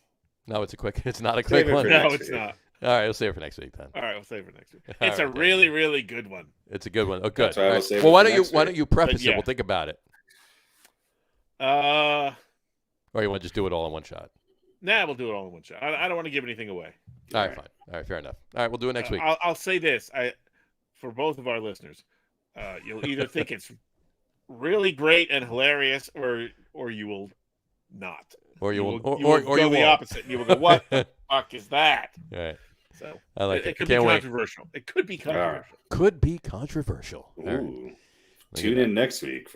No, it's not a quick one. No, it's not. All right, we'll save it for next week then. All right, we'll save it for next week. It's a really, really good one. It's a good one. Oh, good. Right. Well, why don't you preface it? We'll think about it. Or you want to just do it all in one shot? Nah, we'll do it all in one shot. I don't want to give anything away. All right, fine. All right, fair enough. All right, we'll do it next week. I'll say this. For both of our listeners, you'll either think it's really great and hilarious, or you will not. Or you will go the opposite. You will go, what the fuck is that? All right. So I like it could be controversial. It could be controversial. Could be controversial. Ooh. Tune in next week.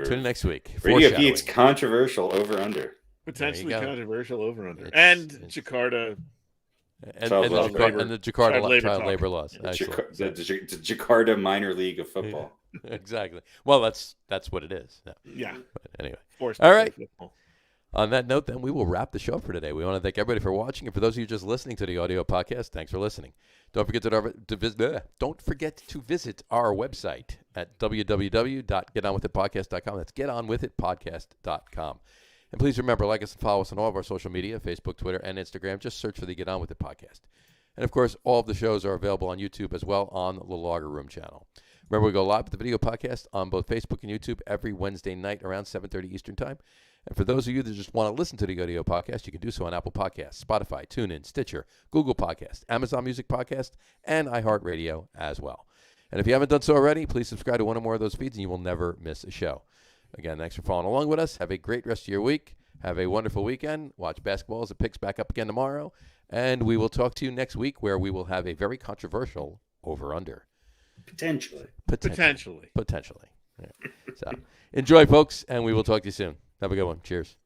Radio Pete's controversial over-under. Potentially controversial over-under. And Jakarta. And the Jakarta child labor laws. The Jakarta minor league of football. Exactly. Well, that's what it is. No. Yeah. But anyway. All right. Football. On that note, then, we will wrap the show for today. We want to thank everybody for watching, and for those of you just listening to the audio podcast, thanks for listening. Don't forget to visit our website at www.getonwithitpodcast.com. That's getonwithitpodcast.com. And please remember, like us and follow us on all of our social media, Facebook, Twitter, and Instagram. Just search for the Get On With It podcast. And, of course, all of the shows are available on YouTube as well on the Logger Room channel. Remember, we go live with the video podcast on both Facebook and YouTube every Wednesday night around 7:30 Eastern Time. And for those of you that just want to listen to the audio podcast, you can do so on Apple Podcasts, Spotify, TuneIn, Stitcher, Google Podcasts, Amazon Music Podcast, and iHeartRadio as well. And if you haven't done so already, please subscribe to one or more of those feeds, and you will never miss a show. Again, thanks for following along with us. Have a great rest of your week. Have a wonderful weekend. Watch basketball as it picks back up again tomorrow. And we will talk to you next week, where we will have a very controversial over-under. Potentially. Yeah. So enjoy, folks, and we will talk to you soon. Have a good one. Cheers.